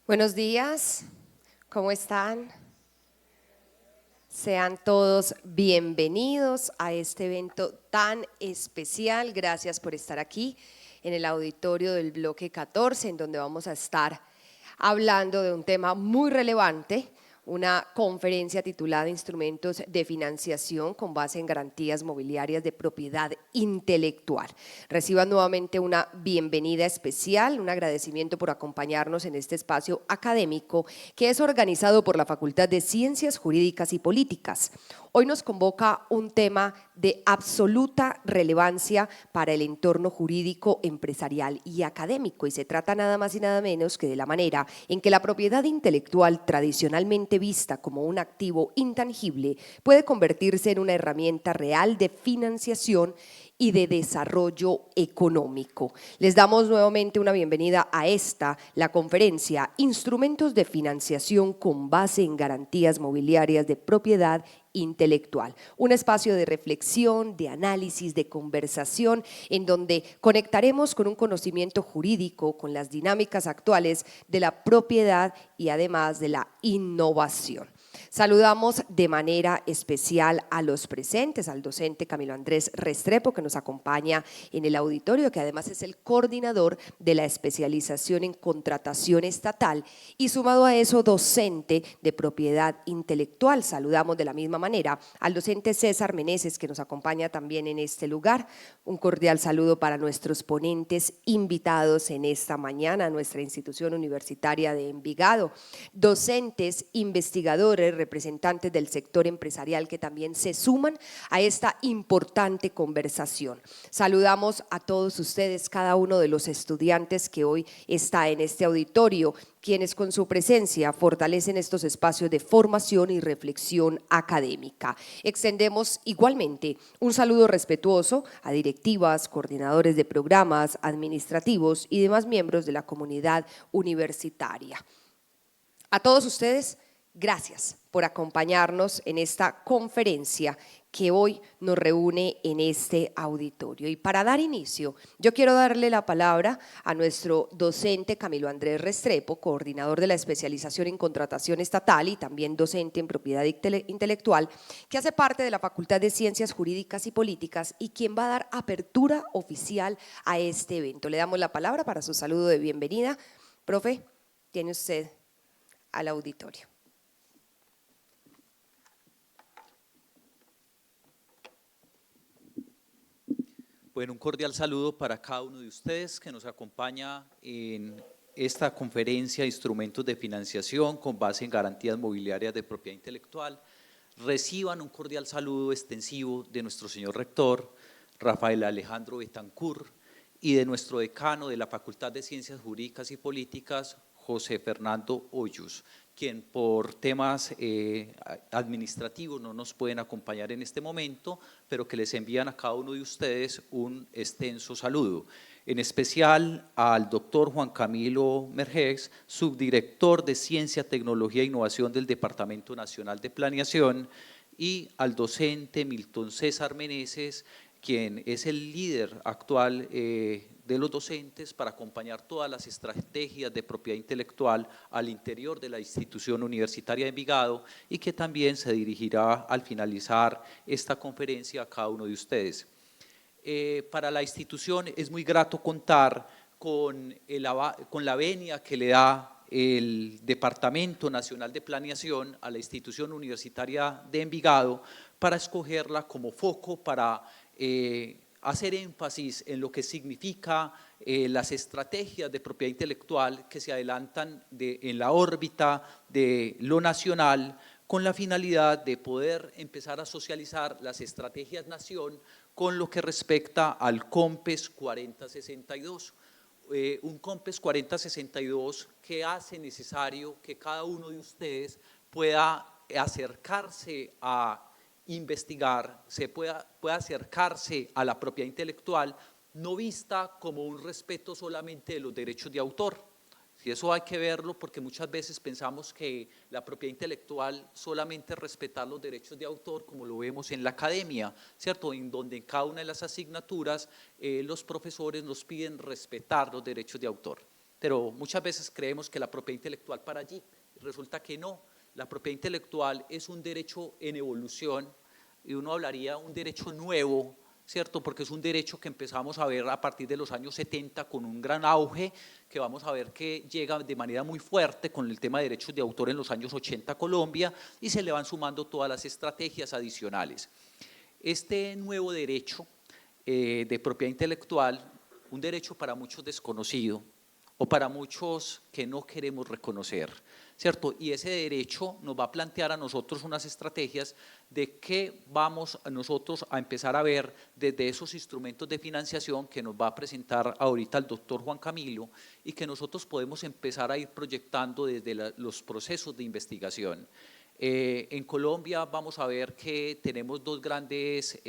Buenos días, ¿cómo están? Sean todos bienvenidos a este evento tan especial. Gracias por estar aquí en el auditorio del bloque 14, en donde vamos a estar hablando de un tema muy relevante, una conferencia titulada Instrumentos de financiación con base en garantías mobiliarias de propiedad intelectual. Reciban nuevamente una bienvenida especial, un agradecimiento por acompañarnos en este espacio académico que es organizado por la Facultad de Ciencias Jurídicas y Políticas. Hoy nos convoca un tema de absoluta relevancia para el entorno jurídico, empresarial y académico, y se trata nada más y nada menos que de la manera en que la propiedad intelectual, tradicionalmente vista como un activo intangible, puede convertirse en una herramienta real de financiación y de desarrollo económico. Les damos nuevamente una bienvenida a la conferencia Instrumentos de financiación con base en garantías mobiliarias de propiedad intelectual, un espacio de reflexión, de análisis, de conversación, en donde conectaremos con un conocimiento jurídico, con las dinámicas actuales de la propiedad y además de la innovación. Saludamos de manera especial a los presentes, al docente Camilo Andrés Restrepo, que nos acompaña en el auditorio, que además es el coordinador de la especialización en contratación estatal y sumado a eso docente de propiedad intelectual. Saludamos de la misma manera al docente César Meneses, que nos acompaña también en este lugar. Un cordial saludo para nuestros ponentes invitados en esta mañana, nuestra institución universitaria de Envigado, docentes, investigadores, representantes del sector empresarial que también se suman a esta importante conversación. Saludamos a todos ustedes, cada uno de los estudiantes que hoy está en este auditorio, quienes con su presencia fortalecen estos espacios de formación y reflexión académica. Extendemos igualmente un saludo respetuoso a directivas, coordinadores de programas, administrativos y demás miembros de la comunidad universitaria. A todos ustedes, gracias por acompañarnos en esta conferencia que hoy nos reúne en este auditorio. Y para dar inicio, yo quiero darle la palabra a nuestro docente Camilo Andrés Restrepo, coordinador de la especialización en contratación estatal y también docente en propiedad intelectual, que hace parte de la Facultad de Ciencias Jurídicas y Políticas y quien va a dar apertura oficial a este evento. Le damos la palabra para su saludo de bienvenida. Profe, tiene usted al auditorio. Bueno, un cordial saludo para cada uno de ustedes que nos acompaña en esta conferencia de instrumentos de financiación con base en garantías mobiliarias de propiedad intelectual. Reciban un cordial saludo extensivo de nuestro señor rector, Rafael Alejandro Betancur, y de nuestro decano de la Facultad de Ciencias Jurídicas y Políticas, José Fernando Hoyos, quien por temas administrativos no nos pueden acompañar en este momento, pero que les envían a cada uno de ustedes un extenso saludo. En especial al doctor Juan Camilo Mergex, subdirector de Ciencia, Tecnología e Innovación del Departamento Nacional de Planeación, y al docente Milton César Meneses, quien es el líder actual de los docentes para acompañar todas las estrategias de propiedad intelectual al interior de la institución universitaria de Envigado y que también se dirigirá al finalizar esta conferencia a cada uno de ustedes. Para la institución es muy grato contar con la venia que le da el Departamento Nacional de Planeación a la institución universitaria de Envigado para escogerla como foco para hacer énfasis en lo que significa las estrategias de propiedad intelectual que se adelantan en la órbita de lo nacional con la finalidad de poder empezar a socializar las estrategias nación con lo que respecta al COMPES 4062. Un COMPES 4062 que hace necesario que cada uno de ustedes pueda acercarse a investigar, pueda acercarse a la propiedad intelectual, no vista como un respeto solamente de los derechos de autor. Y eso hay que verlo porque muchas veces pensamos que la propiedad intelectual solamente es respetar los derechos de autor, como lo vemos en la academia, ¿cierto? En donde en cada una de las asignaturas los profesores nos piden respetar los derechos de autor. pero muchas veces creemos que la propiedad intelectual para allí, resulta que no, la propiedad intelectual es un derecho en evolución y uno hablaría de un derecho nuevo, ¿cierto? Porque es un derecho que empezamos a ver a partir de los años 70 con un gran auge, que vamos a ver que llega de manera muy fuerte con el tema de derechos de autor en los años 80 a Colombia y se le van sumando todas las estrategias adicionales. Este nuevo derecho de propiedad intelectual, un derecho para muchos desconocido o para muchos que no queremos reconocer, ¿cierto? Y ese derecho nos va a plantear a nosotros unas estrategias de qué vamos nosotros a empezar a ver desde esos instrumentos de financiación que nos va a presentar ahorita el doctor Juan Camilo y que nosotros podemos empezar a ir proyectando desde los procesos de investigación. En Colombia vamos a ver que tenemos dos grandes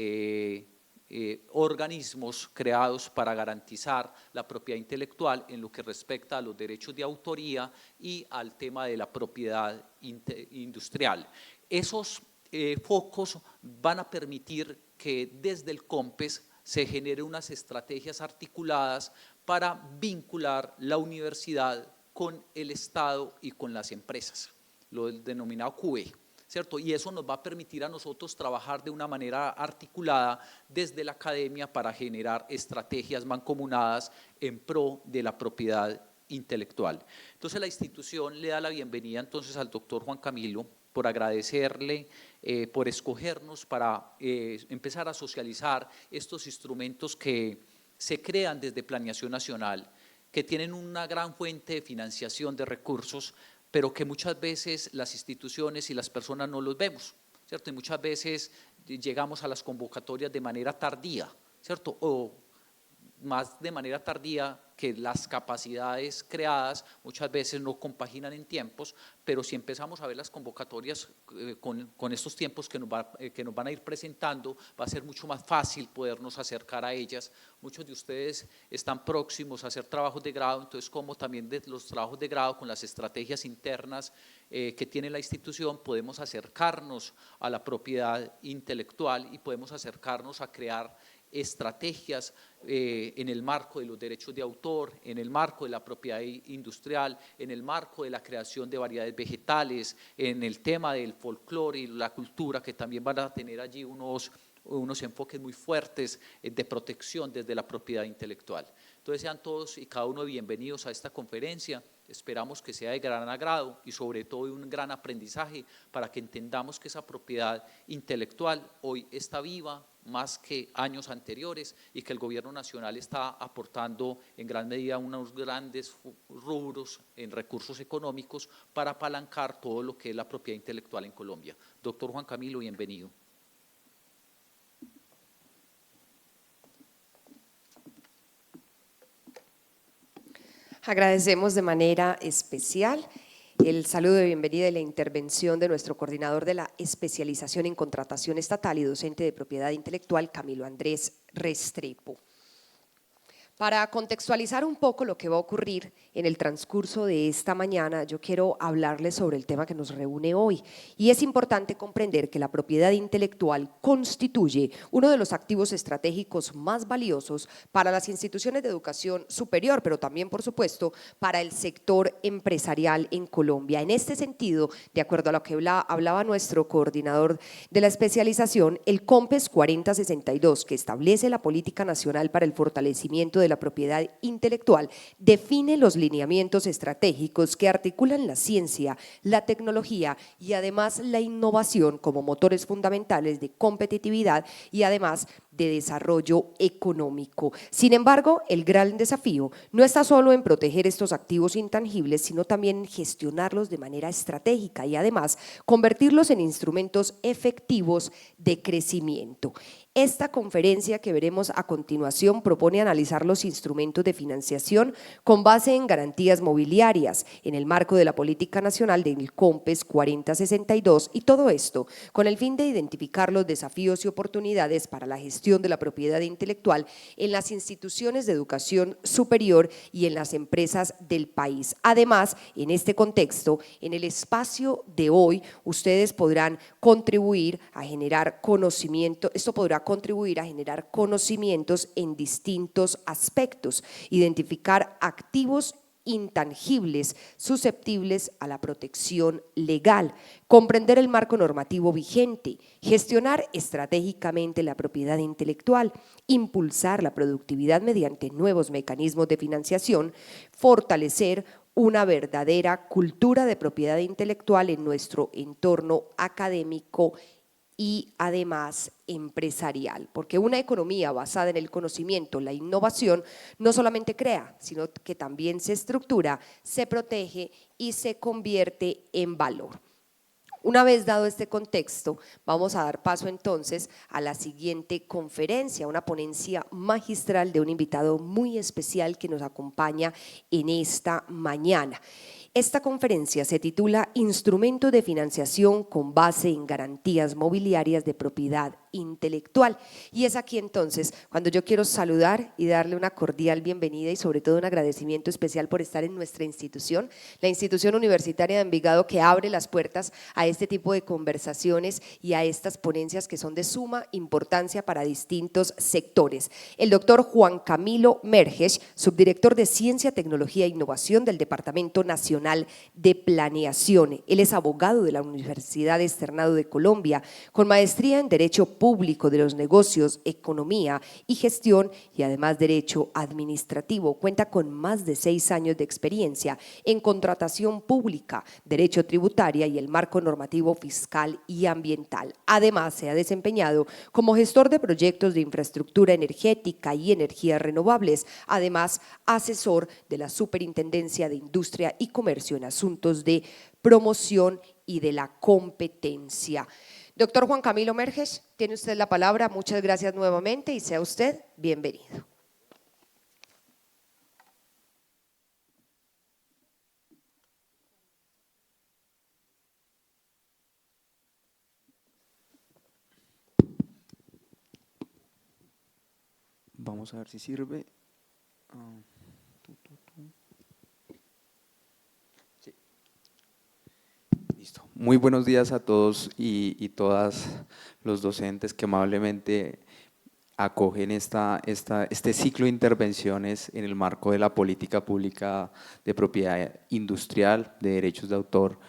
organismos creados para garantizar la propiedad intelectual en lo que respecta a los derechos de autoría y al tema de la propiedad industrial. Esos focos van a permitir que desde el COMPES se generen unas estrategias articuladas para vincular la universidad con el Estado y con las empresas, lo denominado QE. ¿Cierto? Y eso nos va a permitir a nosotros trabajar de una manera articulada desde la academia para generar estrategias mancomunadas en pro de la propiedad intelectual. Entonces la institución le da la bienvenida entonces al doctor Juan Camilo por agradecerle, por escogernos para empezar a socializar estos instrumentos que se crean desde Planeación Nacional, que tienen una gran fuente de financiación de recursos, pero que muchas veces las instituciones y las personas no los vemos, ¿cierto? Y muchas veces llegamos a las convocatorias de manera tardía, ¿cierto? O más de manera tardía que las capacidades creadas muchas veces no compaginan en tiempos, pero si empezamos a ver las convocatorias con estos tiempos que nos van a ir presentando, va a ser mucho más fácil podernos acercar a ellas. Muchos de ustedes están próximos a hacer trabajos de grado, entonces como también de los trabajos de grado con las estrategias internas que tiene la institución, podemos acercarnos a la propiedad intelectual y podemos acercarnos a crear estrategias en el marco de los derechos de autor, en el marco de la propiedad industrial, en el marco de la creación de variedades vegetales, en el tema del folclore y la cultura, que también van a tener allí unos enfoques muy fuertes de protección desde la propiedad intelectual. Entonces sean todos y cada uno bienvenidos a esta conferencia. Esperamos que sea de gran agrado y sobre todo de un gran aprendizaje para que entendamos que esa propiedad intelectual hoy está viva más que años anteriores y que el gobierno nacional está aportando en gran medida unos grandes rubros en recursos económicos para apalancar todo lo que es la propiedad intelectual en Colombia. Doctor Juan Camilo, bienvenido. Agradecemos de manera especial el saludo de bienvenida y la intervención de nuestro coordinador de la especialización en contratación estatal y docente de propiedad intelectual, Camilo Andrés Restrepo. Para contextualizar un poco lo que va a ocurrir en el transcurso de esta mañana, yo quiero hablarles sobre el tema que nos reúne hoy. Y es importante comprender que la propiedad intelectual constituye uno de los activos estratégicos más valiosos para las instituciones de educación superior, pero también, por supuesto, para el sector empresarial en Colombia. En este sentido, de acuerdo a lo que hablaba nuestro coordinador de la especialización, el COMPES 4062, que establece la Política Nacional para el Fortalecimiento de la propiedad intelectual, define los lineamientos estratégicos que articulan la ciencia, la tecnología y además la innovación como motores fundamentales de competitividad y además de desarrollo económico. Sin embargo, el gran desafío no está solo en proteger estos activos intangibles, sino también en gestionarlos de manera estratégica y además convertirlos en instrumentos efectivos de crecimiento. Esta conferencia que veremos a continuación propone analizar los instrumentos de financiación con base en garantías mobiliarias en el marco de la Política Nacional del COMPES 4062 y todo esto con el fin de identificar los desafíos y oportunidades para la gestión de la propiedad intelectual en las instituciones de educación superior y en las empresas del país. Además, en este contexto, en el espacio de hoy, ustedes podrán contribuir a generar conocimiento, esto podrá contribuir a generar conocimientos en distintos aspectos, identificar activos intangibles susceptibles a la protección legal, comprender el marco normativo vigente, gestionar estratégicamente la propiedad intelectual, impulsar la productividad mediante nuevos mecanismos de financiación, fortalecer una verdadera cultura de propiedad intelectual en nuestro entorno académico y además empresarial, porque una economía basada en el conocimiento, la innovación, no solamente crea, sino que también se estructura, se protege y se convierte en valor. Una vez dado este contexto, vamos a dar paso entonces a la siguiente conferencia, una ponencia magistral de un invitado muy especial que nos acompaña en esta mañana. Esta conferencia se titula Instrumento de financiación con base en garantías mobiliarias de propiedad intelectual. Y es aquí entonces cuando yo quiero saludar y darle una cordial bienvenida y sobre todo un agradecimiento especial por estar en nuestra institución, la institución universitaria de Envigado, que abre las puertas a este tipo de conversaciones y a estas ponencias que son de suma importancia para distintos sectores. El doctor Juan Camilo Merges, subdirector de Ciencia, Tecnología e Innovación del Departamento Nacional de Planeación. Él es abogado de la Universidad Externado de Colombia, con maestría en Derecho Público de los Negocios, Economía y Gestión y además Derecho Administrativo. Cuenta con más de 6 años de experiencia en contratación pública, derecho tributaria y el marco normativo fiscal y ambiental. Además, se ha desempeñado como gestor de proyectos de infraestructura energética y energías renovables, además asesor de la Superintendencia de Industria y Comercio en asuntos de promoción y de la competencia. Doctor Juan Camilo Merges, tiene usted la palabra. Muchas gracias nuevamente y sea usted bienvenido. Vamos a ver si sirve. Sí. Listo. Muy buenos días a todos y todas los docentes que amablemente acogen este ciclo de intervenciones en el marco de la política pública de propiedad industrial, de derechos de autor,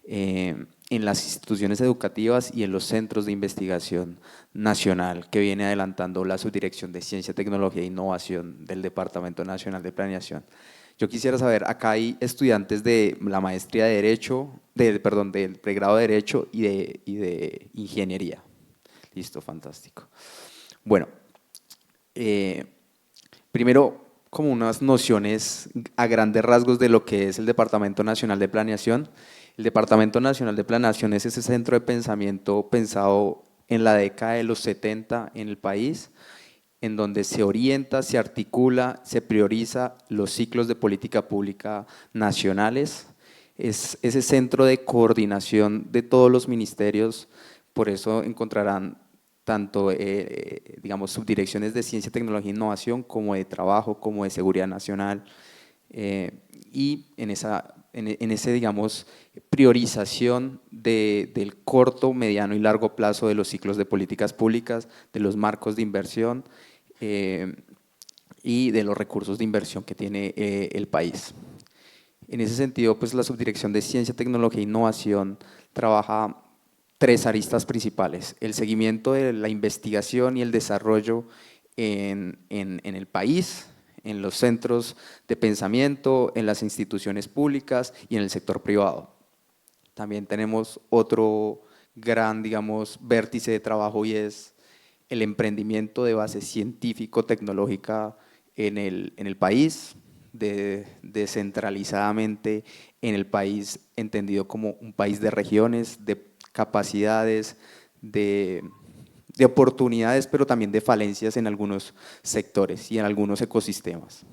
en las instituciones educativas y en los centros de investigación nacional que viene adelantando la Subdirección de Ciencia, Tecnología e Innovación del Departamento Nacional de Planeación. Yo quisiera saber, acá hay estudiantes de la maestría de Derecho, del pregrado de Derecho y de Ingeniería. Listo, fantástico. Bueno, primero, como unas nociones a grandes rasgos de lo que es el Departamento Nacional de Planeación. El Departamento Nacional de Planeación es ese centro de pensamiento pensado en la década de los 70 en el país, en donde se orienta, se articula, se prioriza los ciclos de política pública nacionales. Es ese centro de coordinación de todos los ministerios, por eso encontrarán tanto digamos, subdirecciones de Ciencia, Tecnología e Innovación, como de Trabajo, como de Seguridad Nacional, y en ese, digamos, priorización del corto, mediano y largo plazo de los ciclos de políticas públicas, de los marcos de inversión y de los recursos de inversión que tiene el país. En ese sentido, pues la Subdirección de Ciencia, Tecnología e Innovación trabaja 3 aristas principales: el seguimiento de la investigación y el desarrollo en el país, en los centros de pensamiento, en las instituciones públicas y en el sector privado. También tenemos otro gran, digamos, vértice de trabajo y es el emprendimiento de base científico-tecnológica en el país, descentralizadamente en el país, entendido como un país de regiones, de capacidades, de oportunidades, pero también de falencias en algunos sectores y en algunos ecosistemas.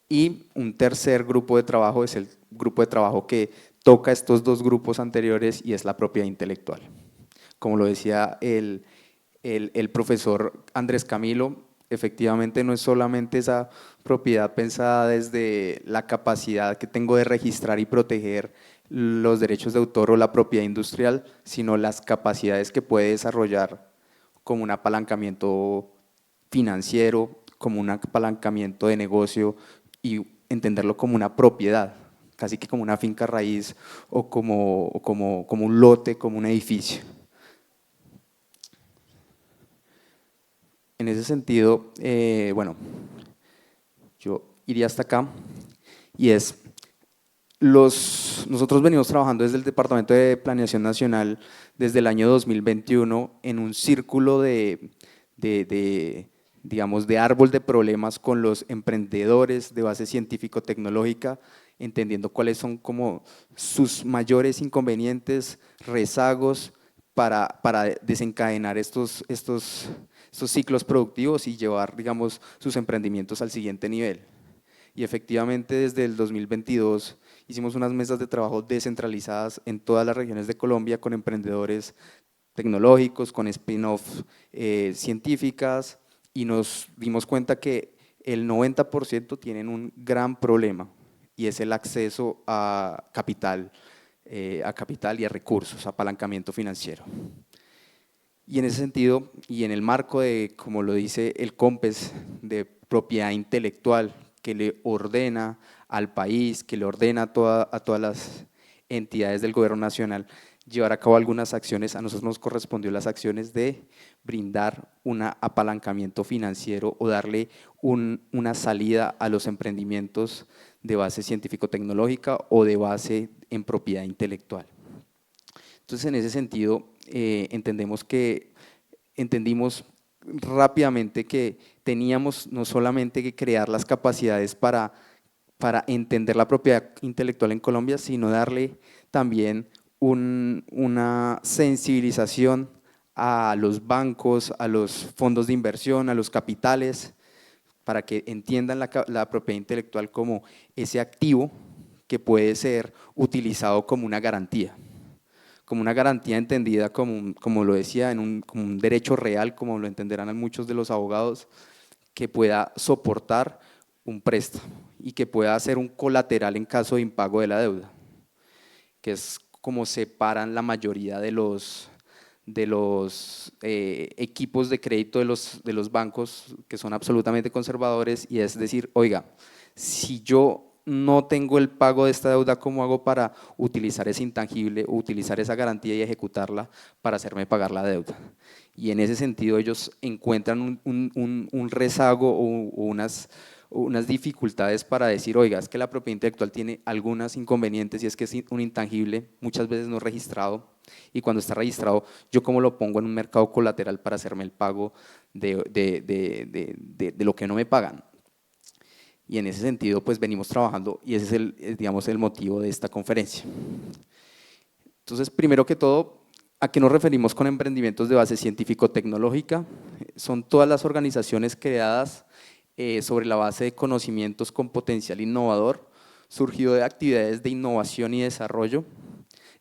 Y un tercer grupo de trabajo es el grupo de trabajo que toca estos 2 grupos anteriores y es la propiedad intelectual. Como lo decía el profesor Andrés Camilo, efectivamente no es solamente esa propiedad pensada desde la capacidad que tengo de registrar y proteger los derechos de autor o la propiedad industrial, sino las capacidades que puede desarrollar como un apalancamiento financiero, como un apalancamiento de negocio y entenderlo como una propiedad, casi que como una finca raíz o como un lote, como un edificio. En ese sentido, bueno, yo iría hasta acá y es, nosotros venimos trabajando desde el Departamento de Planeación Nacional desde el año 2021 en un círculo digamos, de árbol de problemas con los emprendedores de base científico-tecnológica, entendiendo cuáles son como sus mayores inconvenientes, rezagos para desencadenar estos ciclos productivos y llevar, digamos, sus emprendimientos al siguiente nivel. Y efectivamente desde el 2022 hicimos unas mesas de trabajo descentralizadas en todas las regiones de Colombia con emprendedores tecnológicos, con spin-off científicas, y nos dimos cuenta que el 90% tienen un gran problema y es el acceso a capital y a recursos, apalancamiento financiero. Y en ese sentido, y en el marco de, como lo dice el COMPES, de propiedad intelectual que le ordena al país, que le ordena a todas las entidades del gobierno nacional, llevar a cabo algunas acciones, a nosotros nos correspondió las acciones de brindar un apalancamiento financiero o darle una salida a los emprendimientos de base científico-tecnológica o de base en propiedad intelectual. Entonces, en ese sentido, entendimos rápidamente que teníamos no solamente que crear las capacidades para entender la propiedad intelectual en Colombia, sino darle también una sensibilización a los bancos, a los fondos de inversión, a los capitales, para que entiendan la propiedad intelectual como ese activo que puede ser utilizado como una garantía entendida como lo decía, como un derecho real, como lo entenderán muchos de los abogados, que pueda soportar un préstamo y que pueda ser un colateral en caso de impago de la deuda, que es como separan la mayoría de los equipos de crédito de los bancos, que son absolutamente conservadores, y es decir, oiga, si yo no tengo el pago de esta deuda, ¿cómo hago para utilizar ese intangible, utilizar esa garantía y ejecutarla para hacerme pagar la deuda? Y en ese sentido ellos encuentran un rezago o unas dificultades para decir, oiga, es que la propiedad intelectual tiene algunos inconvenientes y es que es un intangible, muchas veces no registrado, y cuando está registrado, ¿yo cómo lo pongo en un mercado colateral para hacerme el pago de lo que no me pagan? Y en ese sentido, pues venimos trabajando y ese es digamos, el motivo de esta conferencia. Entonces, primero que todo, ¿a qué nos referimos con emprendimientos de base científico-tecnológica? Son todas las organizaciones creadas sobre la base de conocimientos con potencial innovador, surgido de actividades de innovación y desarrollo,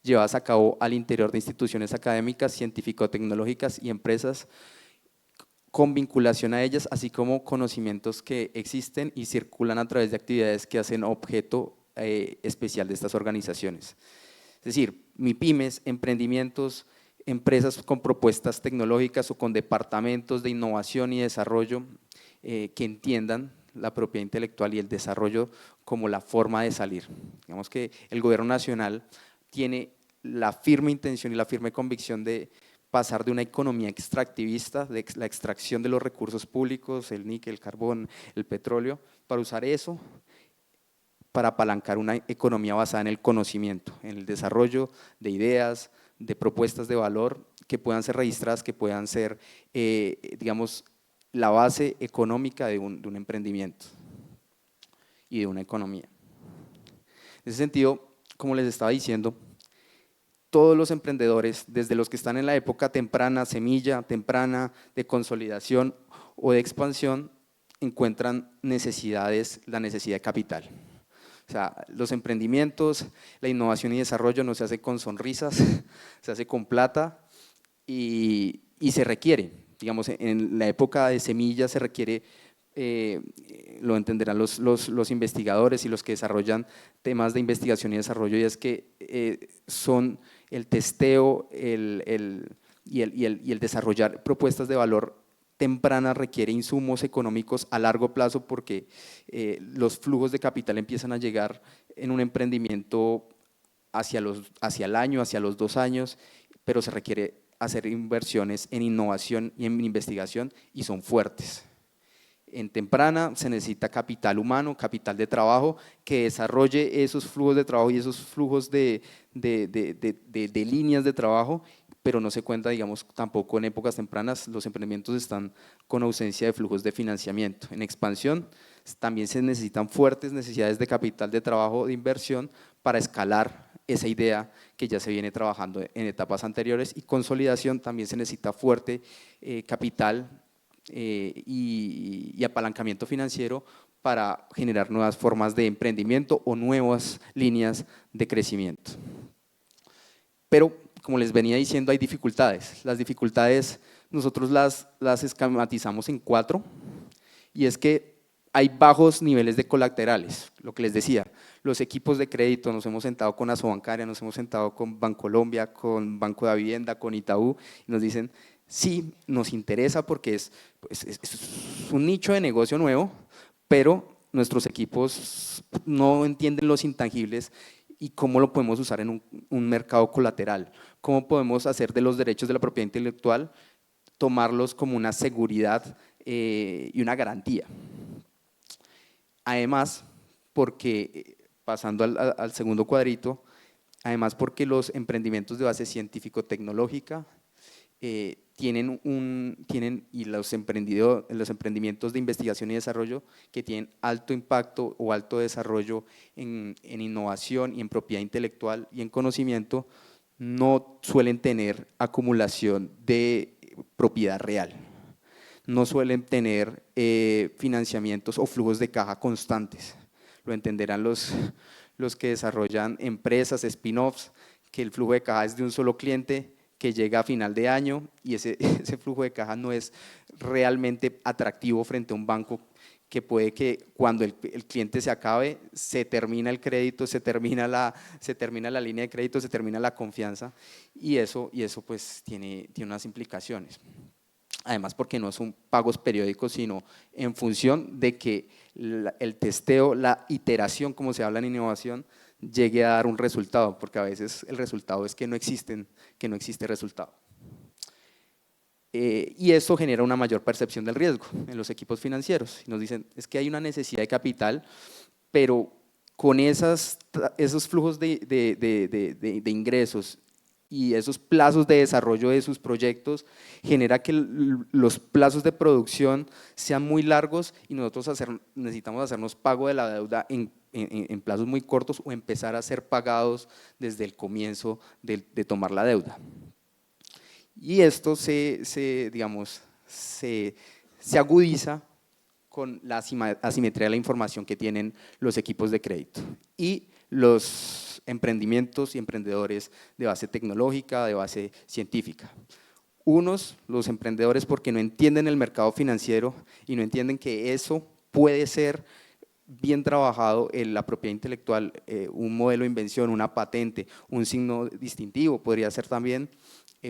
llevadas a cabo al interior de instituciones académicas, científico-tecnológicas y empresas con vinculación a ellas, así como conocimientos que existen y circulan a través de actividades que hacen objeto especial de estas organizaciones. Es decir, MIPYMES, emprendimientos, empresas con propuestas tecnológicas o con departamentos de innovación y desarrollo que entiendan la propiedad intelectual y el desarrollo como la forma de salir. Digamos que el gobierno nacional tiene la firme intención y la firme convicción de pasar de una economía extractivista, de la extracción de los recursos públicos, el níquel, el carbón, el petróleo, para usar eso para apalancar una economía basada en el conocimiento, en el desarrollo de ideas, de propuestas de valor que puedan ser registradas, que puedan ser, digamos, la base económica de un emprendimiento y de una economía. En ese sentido, como les estaba diciendo, todos los emprendedores, desde los que están en la época temprana, semilla, temprana, de consolidación o de expansión, encuentran la necesidad de capital. O sea, los emprendimientos, la innovación y desarrollo no se hace con sonrisas, se hace con plata y se requiere. Digamos, en la época de semilla se requiere, lo entenderán los investigadores y los que desarrollan temas de investigación y desarrollo, y es que son el testeo y el desarrollar propuestas de valor temprana requiere insumos económicos a largo plazo porque los flujos de capital empiezan a llegar en un emprendimiento hacia el año, hacia los 2 años, pero se requiere hacer inversiones en innovación y en investigación y son fuertes. En temprana se necesita capital humano, capital de trabajo, que desarrolle esos flujos de trabajo y esos flujos de líneas de trabajo, pero no se cuenta, digamos, tampoco en épocas tempranas, los emprendimientos están con ausencia de flujos de financiamiento. En expansión también se necesitan fuertes necesidades de capital de trabajo, de inversión, para escalar esa idea que ya se viene trabajando en etapas anteriores, y consolidación también se necesita fuerte capital y apalancamiento financiero para generar nuevas formas de emprendimiento o nuevas líneas de crecimiento. Pero, como les venía diciendo, hay dificultades. Las dificultades nosotros las esquematizamos en 4, y es que hay bajos niveles de colaterales, lo que les decía, los equipos de crédito, nos hemos sentado con Asobancaria, nos hemos sentado con Bancolombia, con Banco de Vivienda, con Itaú, y nos dicen, sí, nos interesa porque es un nicho de negocio nuevo, pero nuestros equipos no entienden los intangibles y cómo lo podemos usar en un mercado colateral, cómo podemos hacer de los derechos de la propiedad intelectual, tomarlos como una seguridad y una garantía. Además, porque, pasando al segundo cuadrito, además porque los emprendimientos de base científico-tecnológica y los emprendimientos de investigación y desarrollo que tienen alto impacto o alto desarrollo en innovación y en propiedad intelectual y en conocimiento, no suelen tener acumulación de propiedad real, no suelen tener financiamientos o flujos de caja constantes. Lo entenderán los que desarrollan empresas, spin-offs, que el flujo de caja es de un solo cliente que llega a final de año y ese flujo de caja no es realmente atractivo frente a un banco, que puede que cuando el cliente se acabe, se termina el crédito, se termina la línea de crédito, se termina la confianza, y eso pues tiene unas implicaciones. Además, porque no son pagos periódicos, sino en función de que el testeo, la iteración, como se habla en innovación, llegue a dar un resultado, porque a veces el resultado es que no existe resultado. Y eso genera una mayor percepción del riesgo en los equipos financieros. Y nos dicen, es que hay una necesidad de capital, pero con esos flujos de ingresos y esos plazos de desarrollo de sus proyectos, genera que los plazos de producción sean muy largos y nosotros necesitamos hacernos pago de la deuda en plazos muy cortos o empezar a ser pagados desde el comienzo de tomar la deuda. Y esto se agudiza con la asimetría de la información que tienen los equipos de crédito y los emprendimientos y emprendedores de base tecnológica, de base científica. Los emprendedores, porque no entienden el mercado financiero y no entienden que eso puede ser bien trabajado en la propiedad intelectual, un modelo de invención, una patente, un signo distintivo podría ser también,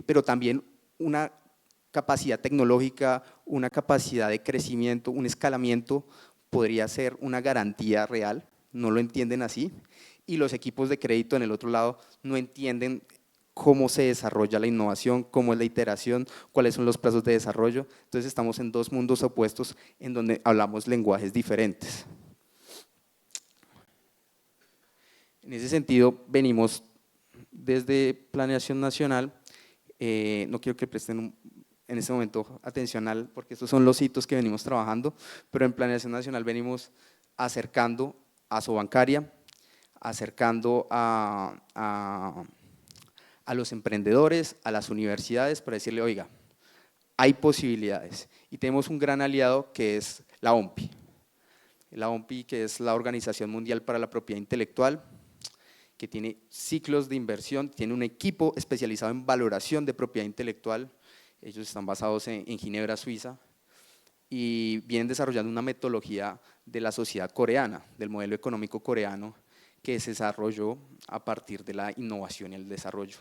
pero también una capacidad tecnológica, una capacidad de crecimiento, un escalamiento podría ser una garantía real, no lo entienden así, y los equipos de crédito en el otro lado no entienden cómo se desarrolla la innovación, cómo es la iteración, cuáles son los plazos de desarrollo. Entonces estamos en dos mundos opuestos en donde hablamos lenguajes diferentes. En ese sentido, venimos desde Planeación Nacional, no quiero que presten en este momento atención porque estos son los hitos que venimos trabajando, pero en Planeación Nacional venimos acercando a Asobancaria, acercando a los emprendedores, a las universidades, para decirle, oiga, hay posibilidades. Y tenemos un gran aliado que es la OMPI. La OMPI, que es la Organización Mundial para la Propiedad Intelectual, que tiene ciclos de inversión, tiene un equipo especializado en valoración de propiedad intelectual. Ellos están basados en Ginebra, Suiza, y vienen desarrollando una metodología de la sociedad coreana, del modelo económico coreano, que se desarrolló a partir de la innovación y el desarrollo.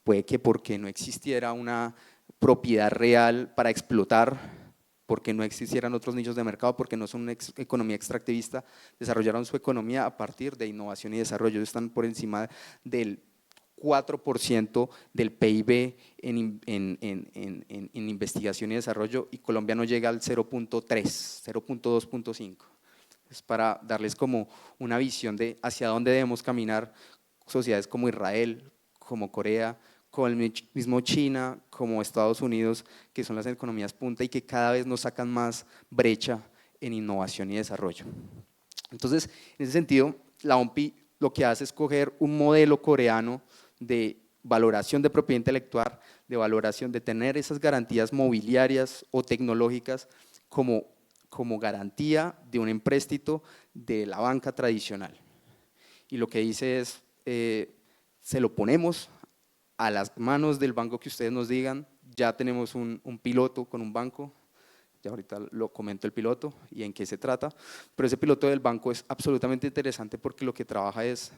Puede que porque no existiera una propiedad real para explotar, porque no existieran otros nichos de mercado, porque no son una economía extractivista, desarrollaron su economía a partir de innovación y desarrollo. Ellos están por encima del 4% del PIB en investigación y desarrollo, y Colombia no llega al 0.3, 0.2.5. Es para darles como una visión de hacia dónde debemos caminar sociedades como Israel, como Corea, como el mismo China, como Estados Unidos, que son las economías punta y que cada vez nos sacan más brecha en innovación y desarrollo. Entonces, en ese sentido, la OMPI lo que hace es coger un modelo coreano de valoración de propiedad intelectual, de valoración de tener esas garantías mobiliarias o tecnológicas como garantía de un empréstito de la banca tradicional. Y lo que dice es, se lo ponemos a las manos del banco que ustedes nos digan. Ya tenemos un piloto con un banco, ya ahorita lo comento el piloto y en qué se trata, pero ese piloto del banco es absolutamente interesante porque lo que trabaja es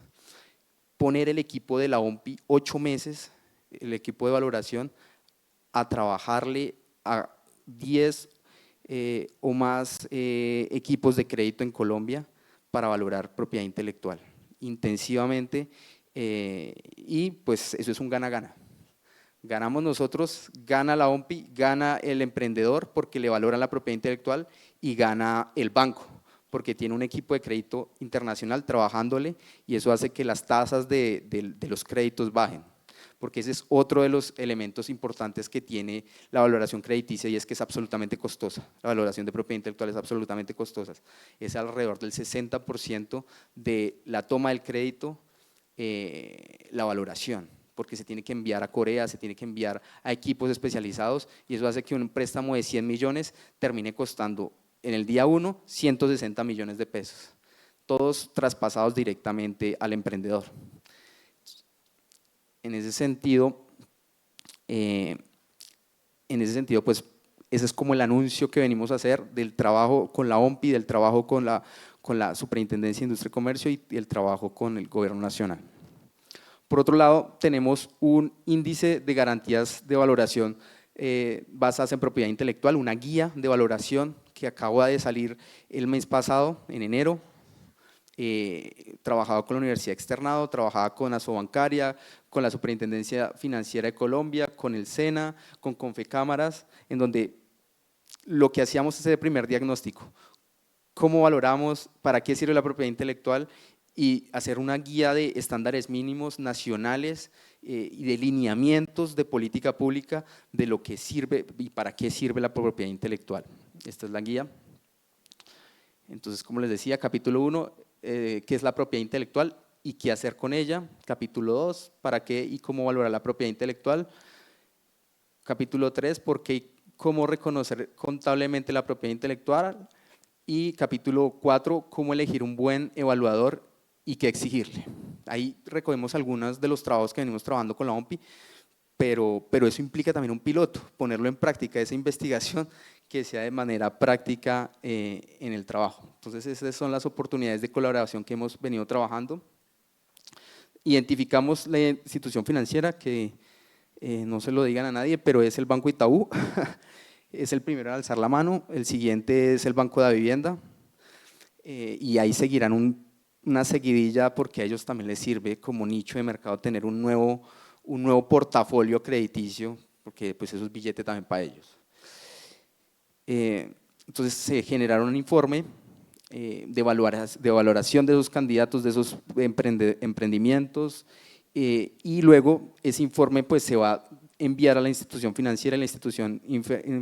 poner el equipo de la OMPI 8 meses, el equipo de valoración, a trabajarle a 10 o más equipos de crédito en Colombia para valorar propiedad intelectual intensivamente, y pues eso es un gana-gana. Ganamos nosotros, gana la OMPI, gana el emprendedor porque le valoran la propiedad intelectual y gana el banco porque tiene un equipo de crédito internacional trabajándole, y eso hace que las tasas de los créditos bajen, porque ese es otro de los elementos importantes que tiene la valoración crediticia, y es que es absolutamente costosa. La valoración de propiedad intelectual es absolutamente costosa, es alrededor del 60% de la toma del crédito, la valoración, porque se tiene que enviar a Corea, se tiene que enviar a equipos especializados, y eso hace que un préstamo de 100 millones termine costando en el día 1 160 millones de pesos, todos traspasados directamente al emprendedor. En ese sentido, pues ese es como el anuncio que venimos a hacer del trabajo con la OMPI, del trabajo con la Superintendencia de Industria y Comercio y el trabajo con el Gobierno Nacional. Por otro lado, tenemos un índice de garantías de valoración basadas en propiedad intelectual, una guía de valoración que acaba de salir el mes pasado, en enero. Trabajado con la Universidad Externado, trabajada con Asobancaria, con la Superintendencia Financiera de Colombia, con el SENA, con Confecámaras, en donde lo que hacíamos es el primer diagnóstico: cómo valoramos, para qué sirve la propiedad intelectual, y hacer una guía de estándares mínimos nacionales y de lineamientos de política pública de lo que sirve y para qué sirve la propiedad intelectual. Esta es la guía. Entonces, como les decía, capítulo 1, qué es la propiedad intelectual y qué hacer con ella. Capítulo 2, para qué y cómo valorar la propiedad intelectual. Capítulo 3, por qué y cómo reconocer contablemente la propiedad intelectual. Y capítulo 4, cómo elegir un buen evaluador y qué exigirle. Ahí recogemos algunos de los trabajos que venimos trabajando con la OMPI, pero eso implica también un piloto, ponerlo en práctica, esa investigación que sea de manera práctica en el trabajo. Entonces, esas son las oportunidades de colaboración que hemos venido trabajando. Identificamos la institución financiera, que no se lo digan a nadie, pero es el Banco Itaú. Es el primero en alzar la mano. El siguiente es el Banco de la Vivienda, y ahí seguirán una seguidilla, porque a ellos también les sirve como nicho de mercado tener un nuevo portafolio crediticio, porque pues eso es billete también para ellos. Entonces se generaron un informe de valoración de esos candidatos, de esos emprendimientos, y luego ese informe pues se va a enviar a la institución financiera, y la institución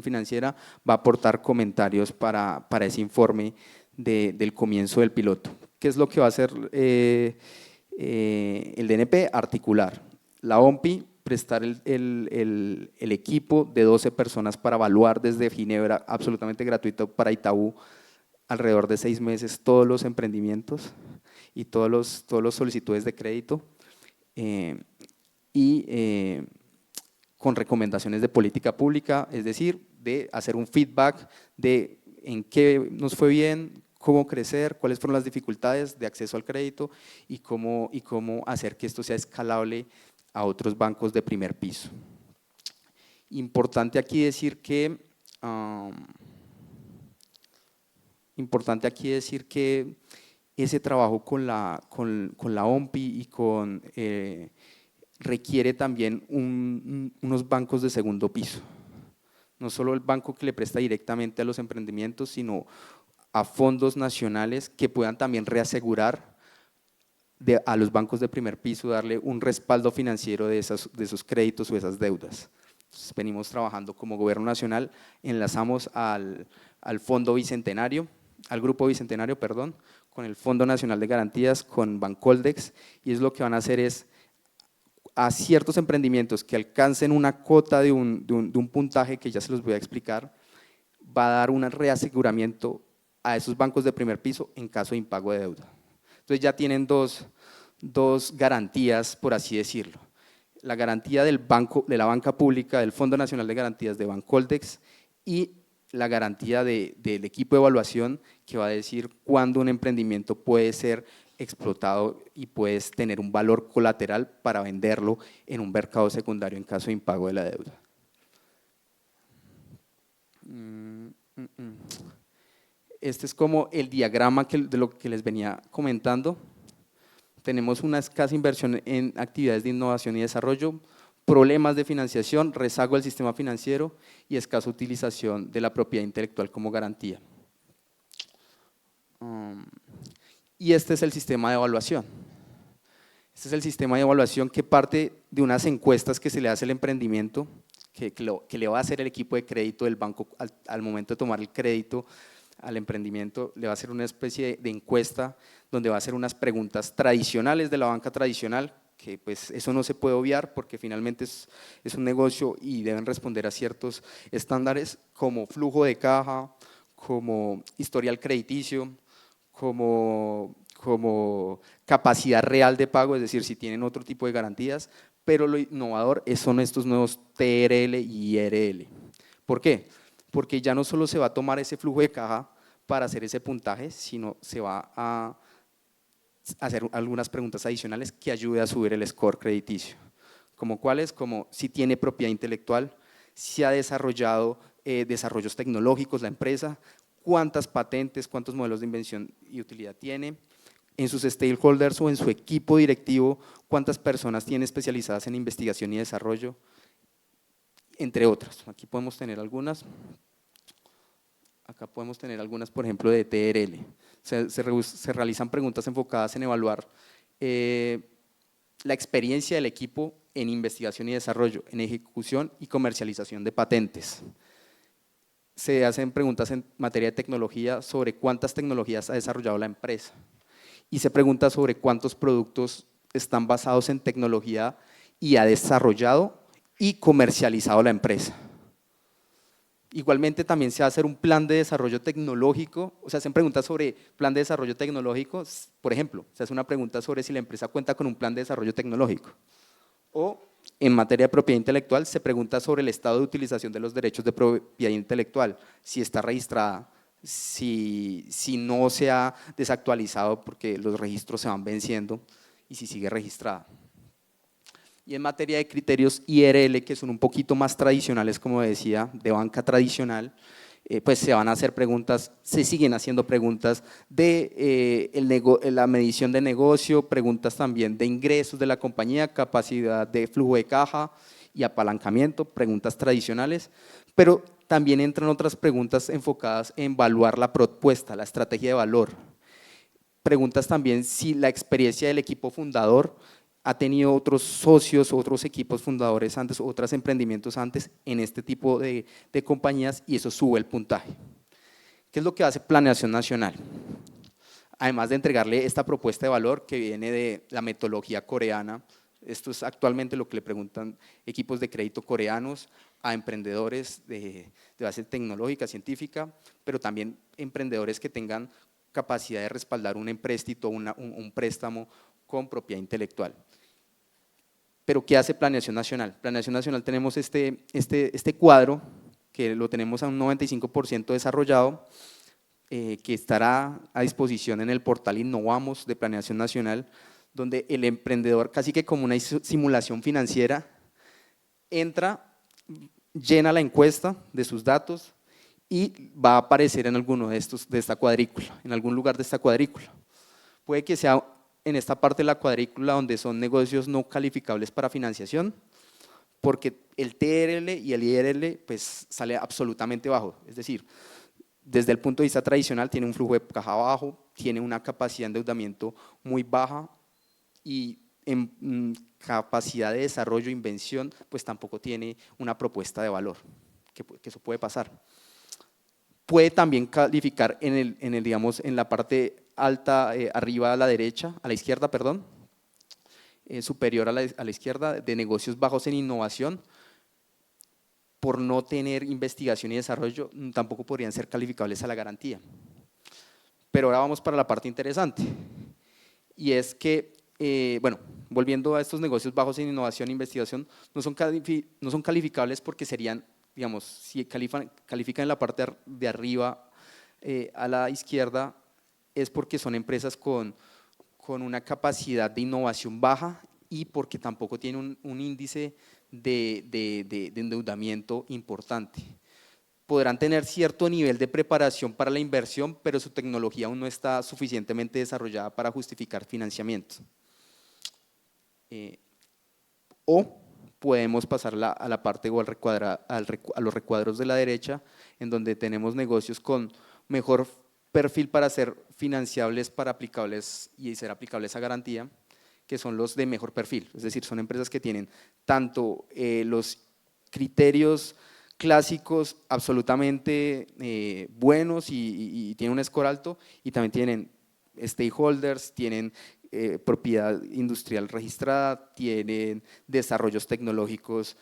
financiera va a aportar comentarios para ese informe del comienzo del piloto. ¿Qué es lo que va a hacer el DNP? Articular. La OMPI, prestar el equipo de 12 personas para evaluar desde Ginebra, absolutamente gratuito para Itaú, alrededor de 6 meses, todos los emprendimientos y todos los solicitudes de crédito, con recomendaciones de política pública, es decir, de hacer un feedback de en qué nos fue bien, cómo crecer, cuáles fueron las dificultades de acceso al crédito y cómo hacer que esto sea escalable a otros bancos de primer piso. Importante aquí decir que, ese trabajo con la OMPI y requiere también unos bancos de segundo piso. No solo el banco que le presta directamente a los emprendimientos, sino a fondos nacionales que puedan también reasegurar a los bancos de primer piso, darle un respaldo financiero de esos créditos o esas deudas. Entonces, venimos trabajando como Gobierno Nacional, enlazamos al Fondo Bicentenario, al Grupo Bicentenario, perdón, con el Fondo Nacional de Garantías, con Bancoldex, y es lo que van a hacer es a ciertos emprendimientos que alcancen una cuota de un puntaje que ya se los voy a explicar, va a dar un reaseguramiento a esos bancos de primer piso en caso de impago de deuda. Entonces ya tienen dos garantías, por así decirlo. La garantía de la banca pública, del Fondo Nacional de Garantías de Bancoldex, y la garantía del equipo de evaluación que va a decir cuándo un emprendimiento puede ser explotado y puedes tener un valor colateral para venderlo en un mercado secundario en caso de impago de la deuda. Este es como el diagrama de lo que les venía comentando. Tenemos una escasa inversión en actividades de innovación y desarrollo, problemas de financiación, rezago del sistema financiero y escasa utilización de la propiedad intelectual como garantía. Y este es el sistema de evaluación. Este es el sistema de evaluación que parte de unas encuestas que se le hace al emprendimiento, que le va a hacer el equipo de crédito del banco al momento de tomar el crédito al emprendimiento, le va a hacer una especie de encuesta donde va a hacer unas preguntas tradicionales de la banca tradicional, que pues eso no se puede obviar porque finalmente es un negocio y deben responder a ciertos estándares como flujo de caja, como historial crediticio, como capacidad real de pago, es decir, si tienen otro tipo de garantías, pero lo innovador son estos nuevos TRL y IRL. ¿Por qué? Porque ya no solo se va a tomar ese flujo de caja para hacer ese puntaje, sino se va a hacer algunas preguntas adicionales que ayuden a subir el score crediticio. ¿Como cuáles? Como si tiene propiedad intelectual, si ha desarrollado desarrollos tecnológicos la empresa, cuántas patentes, cuántos modelos de invención y utilidad tiene, en sus stakeholders o en su equipo directivo, cuántas personas tiene especializadas en investigación y desarrollo, entre otras. Aquí podemos tener algunas. Acá podemos tener algunas, por ejemplo, de TRL. Se realizan preguntas enfocadas en evaluar la experiencia del equipo en investigación y desarrollo, en ejecución y comercialización de patentes. Se hacen preguntas en materia de tecnología sobre cuántas tecnologías ha desarrollado la empresa y se pregunta sobre cuántos productos están basados en tecnología y ha desarrollado y comercializado la empresa. Igualmente también se va a hacer un plan de desarrollo tecnológico, o sea, se hacen preguntas sobre plan de desarrollo tecnológico, por ejemplo, se hace una pregunta sobre si la empresa cuenta con un plan de desarrollo tecnológico. O en materia de propiedad intelectual se pregunta sobre el estado de utilización de los derechos de propiedad intelectual, si está registrada, si no se ha desactualizado porque los registros se van venciendo y si sigue registrada. Y en materia de criterios IRL, que son un poquito más tradicionales, como decía, de banca tradicional, pues se van a hacer preguntas, se siguen haciendo preguntas de la medición de negocio, preguntas también de ingresos de la compañía, capacidad de flujo de caja y apalancamiento, preguntas tradicionales, pero también entran otras preguntas enfocadas en evaluar la propuesta, la estrategia de valor. Preguntas también si la experiencia del equipo fundador ha tenido otros socios, otros equipos fundadores antes, otros emprendimientos antes en este tipo de compañías y eso sube el puntaje. ¿Qué es lo que hace Planeación Nacional? Además de entregarle esta propuesta de valor que viene de la metodología coreana, esto es actualmente lo que le preguntan equipos de crédito coreanos a emprendedores de base tecnológica, científica, pero también emprendedores que tengan capacidad de respaldar un empréstito, un préstamo con propiedad intelectual. Pero ¿qué hace Planeación Nacional? Planeación Nacional tenemos este cuadro que lo tenemos a un 95% desarrollado, que estará a disposición en el portal Innovamos de Planeación Nacional, donde el emprendedor, casi que como una simulación financiera, entra, llena la encuesta de sus datos y va a aparecer en alguno de esta cuadrícula, en algún lugar de esta cuadrícula. Puede que sea en esta parte de la cuadrícula donde son negocios no calificables para financiación, porque el TRL y el IRL pues sale absolutamente bajo, es decir, desde el punto de vista tradicional tiene un flujo de caja bajo, tiene una capacidad de endeudamiento muy baja y en capacidad de desarrollo e invención pues tampoco tiene una propuesta de valor, que eso puede pasar. Puede también calificar digamos, en la parte alta, arriba a la derecha, a la izquierda, perdón, superior a la izquierda, de negocios bajos en innovación, por no tener investigación y desarrollo, tampoco podrían ser calificables a la garantía. Pero ahora vamos para la parte interesante, y es que, bueno, volviendo a estos negocios bajos en innovación e investigación, no son calificables porque serían, digamos, si califican en la parte de arriba a la izquierda, es porque son empresas con una capacidad de innovación baja y porque tampoco tienen un índice de endeudamiento importante. Podrán tener cierto nivel de preparación para la inversión, pero su tecnología aún no está suficientemente desarrollada para justificar financiamiento. O podemos pasar a la parte o a los recuadros de la derecha, en donde tenemos negocios con mejor perfil para ser financiables y ser aplicables a garantía, que son los de mejor perfil, es decir, son empresas que tienen tanto los criterios clásicos absolutamente buenos y tienen un score alto, y también tienen stakeholders, tienen propiedad industrial registrada, tienen desarrollos tecnológicos,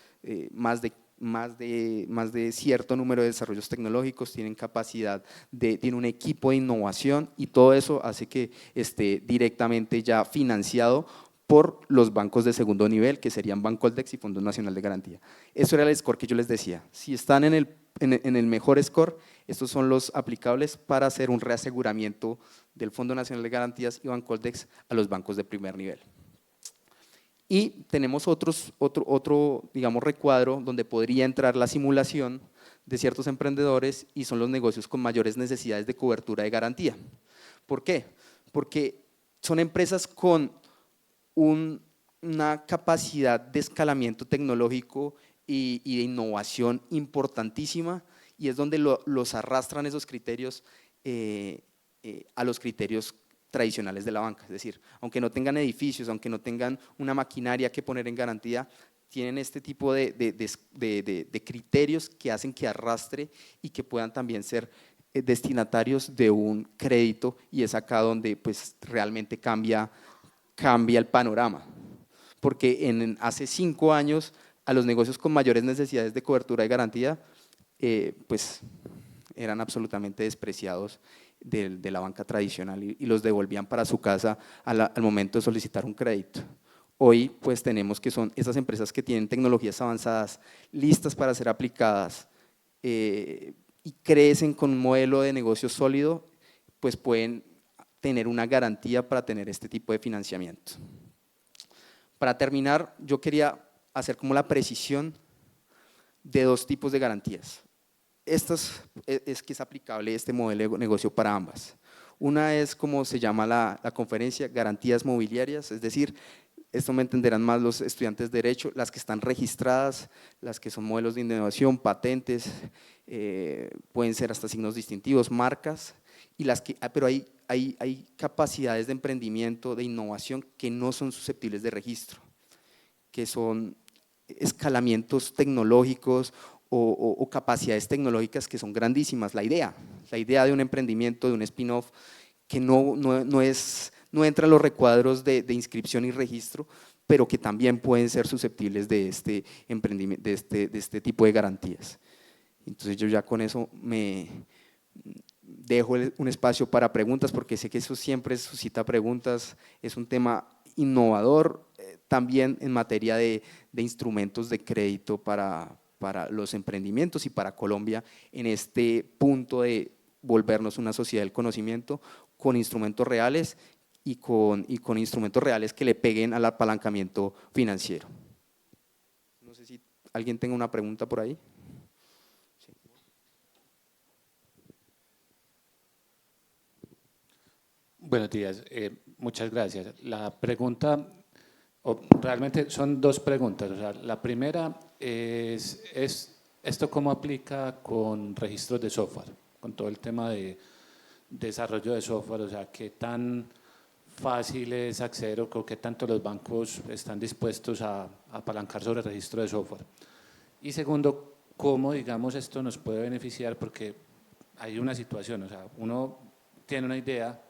más de cierto número de desarrollos tecnológicos, tienen capacidad, tienen un equipo de innovación, y todo eso hace que esté directamente ya financiado por los bancos de segundo nivel, que serían Bancoldex y Fondo Nacional de Garantía. Eso era el score que yo les decía. Si están en el mejor score, estos son los aplicables para hacer un reaseguramiento del Fondo Nacional de Garantías y Bancoldex a los bancos de primer nivel. Y tenemos otro, digamos, recuadro donde podría entrar la simulación de ciertos emprendedores, y son los negocios con mayores necesidades de cobertura de garantía. ¿Por qué? Porque son empresas con una capacidad de escalamiento tecnológico y de innovación importantísima, y es donde los arrastran esos criterios a los criterios tradicionales de la banca. Es decir, aunque no tengan edificios, aunque no tengan una maquinaria que poner en garantía, tienen este tipo de criterios que hacen que arrastre y que puedan también ser destinatarios de un crédito, y es acá donde pues realmente cambia el panorama, porque hace 5 años a los negocios con mayores necesidades de cobertura y garantía pues eran absolutamente despreciados de la banca tradicional, y los devolvían para su casa al momento de solicitar un crédito. Hoy pues tenemos que son esas empresas que tienen tecnologías avanzadas listas para ser aplicadas y crecen con un modelo de negocio sólido, pues pueden tener una garantía para tener este tipo de financiamiento. Para terminar, yo quería hacer como la precisión de 2 tipos de garantías. Es que es aplicable este modelo de negocio para ambas. Una es, como se llama la conferencia, garantías mobiliarias, es decir, esto me entenderán más los estudiantes de Derecho, las que están registradas, las que son modelos de innovación, patentes, pueden ser hasta signos distintivos, marcas, y pero hay capacidades de emprendimiento, de innovación que no son susceptibles de registro, que son escalamientos tecnológicos o capacidades tecnológicas que son grandísimas. La idea de un emprendimiento, de un spin-off, que no entra en los recuadros de inscripción y registro, pero que también pueden ser susceptibles de este emprendimiento, de este tipo de garantías. Entonces yo ya con eso me dejo un espacio para preguntas, porque sé que eso siempre suscita preguntas. Es un tema innovador también en materia de instrumentos de crédito para los emprendimientos y para Colombia, en este punto de volvernos una sociedad del conocimiento con instrumentos reales y con instrumentos reales que le peguen al apalancamiento financiero. No sé si alguien tenga una pregunta por ahí. Buenos días, muchas gracias. La pregunta, o realmente son dos preguntas. O sea, la primera es ¿esto cómo aplica con registros de software? Con todo el tema de desarrollo de software, o sea, ¿qué tan fácil es acceder o qué tanto los bancos están dispuestos a apalancar sobre el registro de software? Y segundo, ¿cómo, digamos, esto nos puede beneficiar? Porque hay una situación, o sea, uno tiene una idea,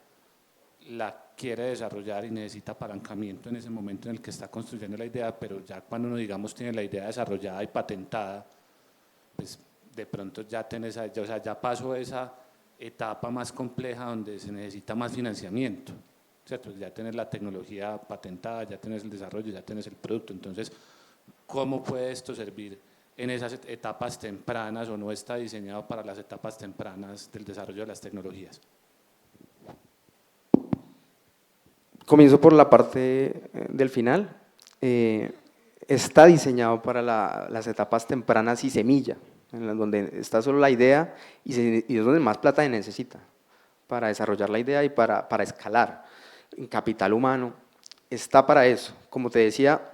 la quiere desarrollar y necesita apalancamiento en ese momento en el que está construyendo la idea, pero ya cuando uno, digamos, tiene la idea desarrollada y patentada, pues de pronto ya tenés, o sea, ya pasó esa etapa más compleja donde se necesita más financiamiento, ¿cierto? Ya tenés la tecnología patentada, ya tenés el desarrollo, ya tenés el producto. Entonces, ¿cómo puede esto servir en esas etapas tempranas o no está diseñado para las etapas tempranas del desarrollo de las tecnologías? Comienzo por la parte del final. Está diseñado para las etapas tempranas y semilla, donde está solo la idea y es donde más plata se necesita para desarrollar la idea y para escalar. En capital humano está para eso. Como te decía,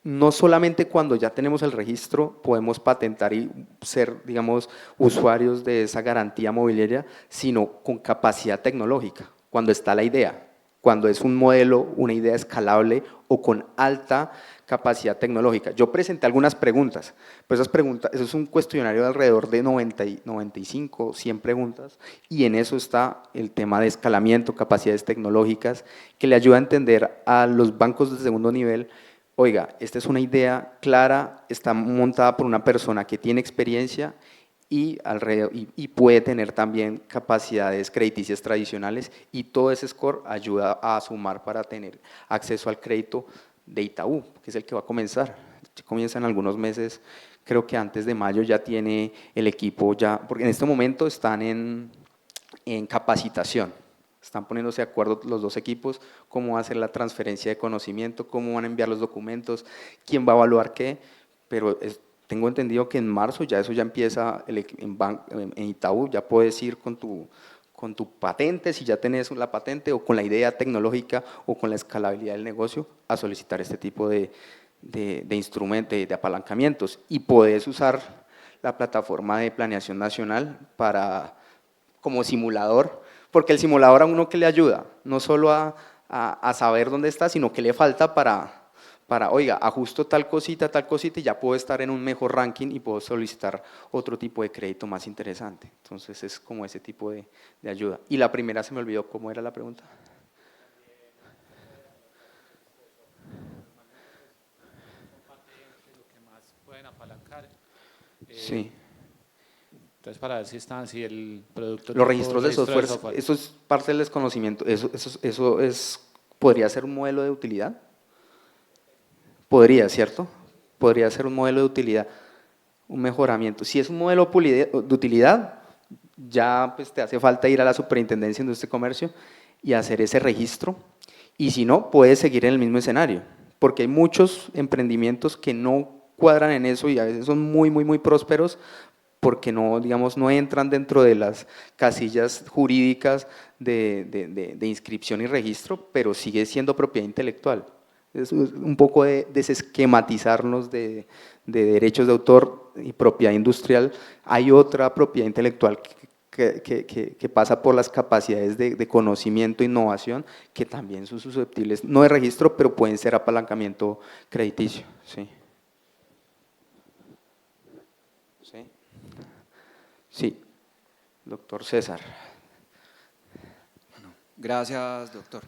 no solamente cuando ya tenemos el registro podemos patentar y ser, digamos, usuarios de esa garantía mobiliaria, sino con capacidad tecnológica, cuando está la idea, cuando es un modelo, una idea escalable o con alta capacidad tecnológica. Yo presenté algunas preguntas, pero esas preguntas, eso es un cuestionario de alrededor de 95, 100 preguntas, y en eso está el tema de escalamiento, capacidades tecnológicas, que le ayuda a entender a los bancos de segundo nivel. Oiga, esta es una idea clara, está montada por una persona que tiene experiencia y puede tener también capacidades crediticias tradicionales, y todo ese score ayuda a sumar para tener acceso al crédito de Itaú, que es el que va a comenzar. Comienza en algunos meses, creo que antes de mayo ya tiene el equipo, ya, porque en este momento están en capacitación. Están poniéndose de acuerdo los dos equipos, cómo va a hacer la transferencia de conocimiento, cómo van a enviar los documentos, quién va a evaluar qué, pero tengo entendido que en marzo ya eso ya empieza en Itaú, ya puedes ir con tu patente, si ya tenés la patente, o con la idea tecnológica o con la escalabilidad del negocio, a solicitar este tipo de instrumentos, de apalancamientos, y puedes usar la plataforma de planeación nacional como simulador, porque el simulador a uno que le ayuda, no solo a saber dónde está, sino que le falta oiga, ajusto tal cosita y ya puedo estar en un mejor ranking y puedo solicitar otro tipo de crédito más interesante. Entonces es como ese tipo de ayuda. Y la primera se me olvidó, ¿cómo era la pregunta? Lo que más pueden apalancar. Sí. Entonces, para ver si el producto… Los registros de registro software, eso es parte del desconocimiento. ¿Podría ser un modelo de utilidad? Podría, ¿cierto? Podría ser un modelo de utilidad, un mejoramiento. Si es un modelo de utilidad, ya pues te hace falta ir a la Superintendencia de Industria y Comercio y hacer ese registro, y si no, puedes seguir en el mismo escenario, porque hay muchos emprendimientos que no cuadran en eso y a veces son muy prósperos porque no, digamos, no entran dentro de las casillas jurídicas de inscripción y registro, pero sigue siendo propiedad intelectual. Es un poco de desesquematizarnos de derechos de autor y propiedad industrial. Hay otra propiedad intelectual que pasa por las capacidades de conocimiento e innovación, que también son susceptibles, no de registro, pero pueden ser apalancamiento crediticio. Sí. ¿Sí? Sí, doctor César. Gracias, doctor.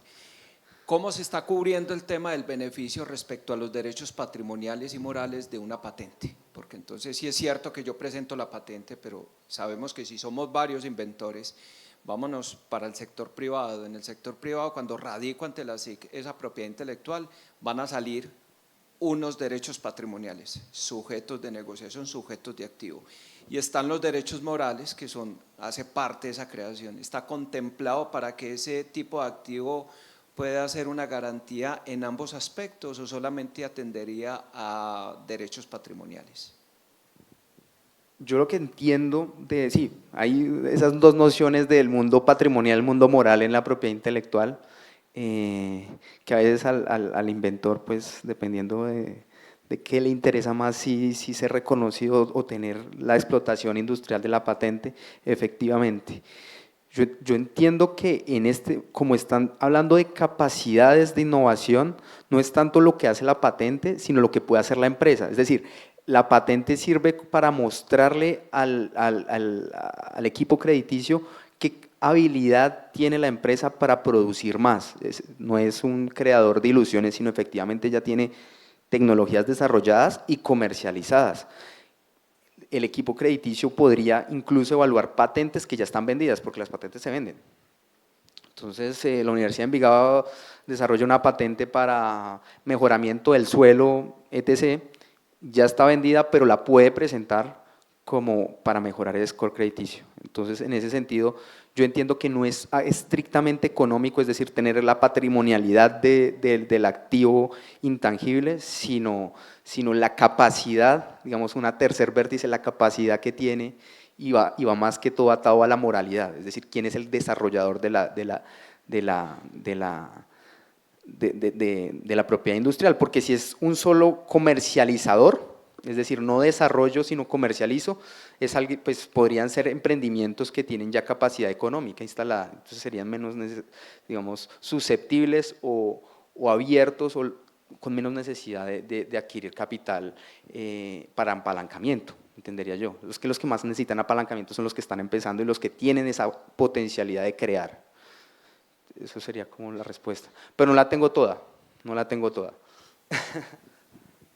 ¿Cómo se está cubriendo el tema del beneficio respecto a los derechos patrimoniales y morales de una patente? Porque entonces sí es cierto que yo presento la patente, pero sabemos que si somos varios inventores, vámonos para el sector privado. En el sector privado, cuando radico ante la SIC esa propiedad intelectual, van a salir unos derechos patrimoniales, sujetos de negociación, sujetos de activo. Y están los derechos morales, que hace parte de esa creación. ¿Está contemplado para que ese tipo de activo pueda ser una garantía en ambos aspectos o solamente atendería a derechos patrimoniales? Yo lo que entiendo sí, hay esas dos nociones del mundo patrimonial, el mundo moral en la propiedad intelectual, que a veces al inventor, pues dependiendo de qué le interesa más, si ser reconocido o tener la explotación industrial de la patente, efectivamente. Yo entiendo que como están hablando de capacidades de innovación, no es tanto lo que hace la patente, sino lo que puede hacer la empresa. Es decir, la patente sirve para mostrarle al equipo crediticio qué habilidad tiene la empresa para producir más. No es un creador de ilusiones, sino efectivamente ya tiene tecnologías desarrolladas y comercializadas. El equipo crediticio podría incluso evaluar patentes que ya están vendidas, porque las patentes se venden. Entonces, la Universidad de Envigado desarrolla una patente para mejoramiento del suelo, etc., ya está vendida, pero la puede presentar como para mejorar el score crediticio. Entonces, en ese sentido, yo entiendo que no es estrictamente económico, es decir, tener la patrimonialidad del activo intangible, sino la capacidad, digamos, una tercer vértice, la capacidad que tiene y va más que todo atado a la moralidad, es decir, quién es el desarrollador de la propiedad industrial, porque si es un solo comercializador, es decir, no desarrollo sino comercializo, pues podrían ser emprendimientos que tienen ya capacidad económica instalada, entonces serían menos, digamos, susceptibles o abiertos o con menos necesidad de adquirir capital para apalancamiento, entendería yo. Los que más necesitan apalancamiento son los que están empezando y los que tienen esa potencialidad de crear. Eso sería como la respuesta, pero no la tengo toda, no la tengo toda.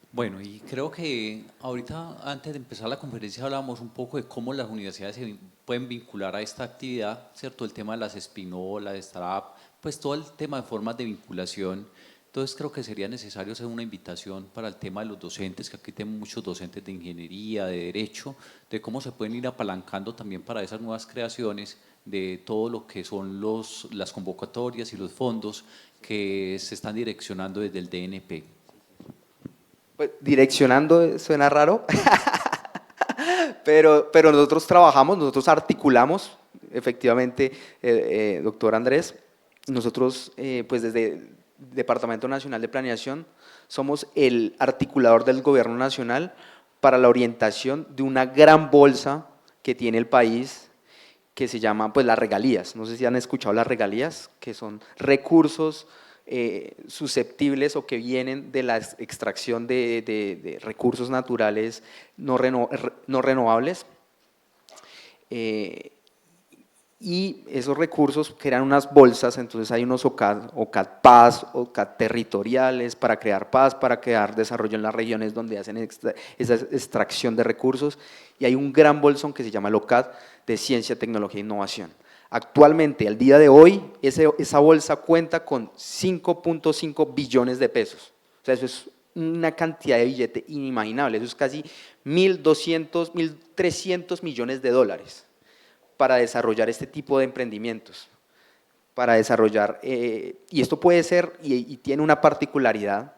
Bueno, y creo que ahorita, antes de empezar la conferencia, hablábamos un poco de cómo las universidades se pueden vincular a esta actividad, ¿cierto? El tema de las spin-off, las startup, pues todo el tema de formas de vinculación. Entonces creo que sería necesario hacer una invitación para el tema de los docentes, que aquí tenemos muchos docentes de ingeniería, de derecho, de cómo se pueden ir apalancando también para esas nuevas creaciones de todo lo que son las convocatorias y los fondos que se están direccionando desde el DNP. Pues, direccionando suena raro, pero nosotros trabajamos, nosotros articulamos, efectivamente, doctor Andrés, nosotros pues desde el Departamento Nacional de Planeación somos el articulador del Gobierno Nacional para la orientación de una gran bolsa que tiene el país, que se llama pues las regalías. No sé si han escuchado las regalías, que son recursos susceptibles o que vienen de la extracción de recursos naturales no renovables, y esos recursos crean unas bolsas. Entonces hay unos OCAD Paz, OCAD territoriales para crear paz, para crear desarrollo en las regiones donde hacen esa extracción de recursos, y hay un gran bolsón que se llama el OCAD de Ciencia, Tecnología e Innovación. Actualmente, al día de hoy, esa bolsa cuenta con 5.5 billones de pesos. O sea, eso es una cantidad de billete inimaginable, eso es casi 1.200, 1.300 millones de dólares para desarrollar este tipo de emprendimientos, para desarrollar, y esto puede ser, y tiene una particularidad,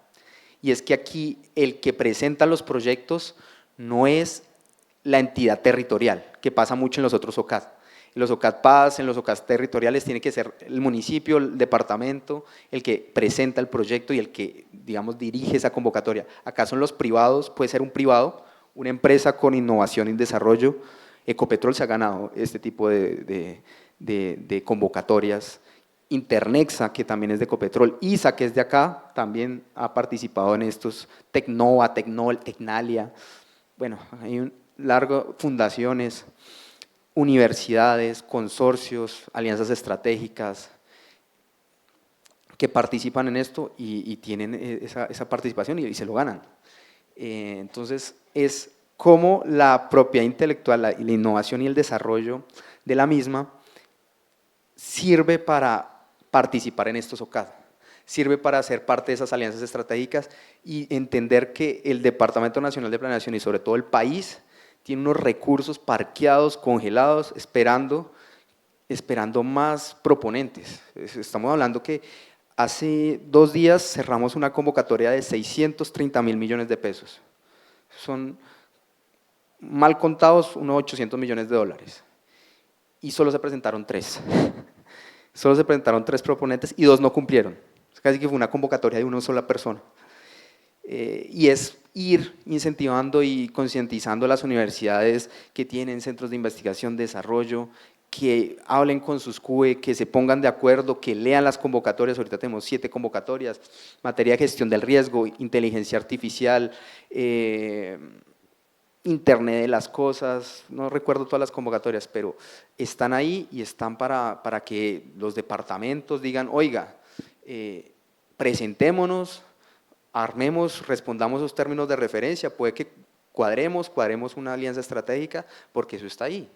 y es que aquí el que presenta los proyectos no es la entidad territorial, que pasa mucho en los otros OCAD. En los OCAD Paz, en los OCAD territoriales, tiene que ser el municipio, el departamento, el que presenta el proyecto y el que, digamos, dirige esa convocatoria. Acá son los privados, puede ser un privado, una empresa con innovación y desarrollo. Ecopetrol se ha ganado este tipo de convocatorias. Internexa, que también es de Ecopetrol, ISA, que es de acá, también ha participado en estos, Tecnova, Tecnalia, bueno, hay un largo, fundaciones, universidades, consorcios, alianzas estratégicas que participan en esto y tienen esa participación y se lo ganan. Entonces, es como la propiedad intelectual, la innovación y el desarrollo de la misma sirve para participar en estos OCAD, sirve para ser parte de esas alianzas estratégicas y entender que el Departamento Nacional de Planeación y sobre todo el país tiene unos recursos parqueados, congelados, esperando más proponentes. Estamos hablando que hace 2 días cerramos una convocatoria de 630.000 millones de pesos. Son mal contados, unos 800 millones de dólares. Y solo se presentaron 3. Solo se presentaron 3 proponentes y 2 no cumplieron. Casi que fue una convocatoria de una sola persona. Y es ir incentivando y concientizando a las universidades que tienen centros de investigación, desarrollo, que hablen con sus CUE, que se pongan de acuerdo, que lean las convocatorias. Ahorita tenemos 7 convocatorias: materia de gestión del riesgo, inteligencia artificial, Internet de las cosas, no recuerdo todas las convocatorias, pero están ahí y están para que los departamentos digan, oiga, presentémonos, armemos, respondamos esos términos de referencia, puede que cuadremos una alianza estratégica, porque eso está ahí.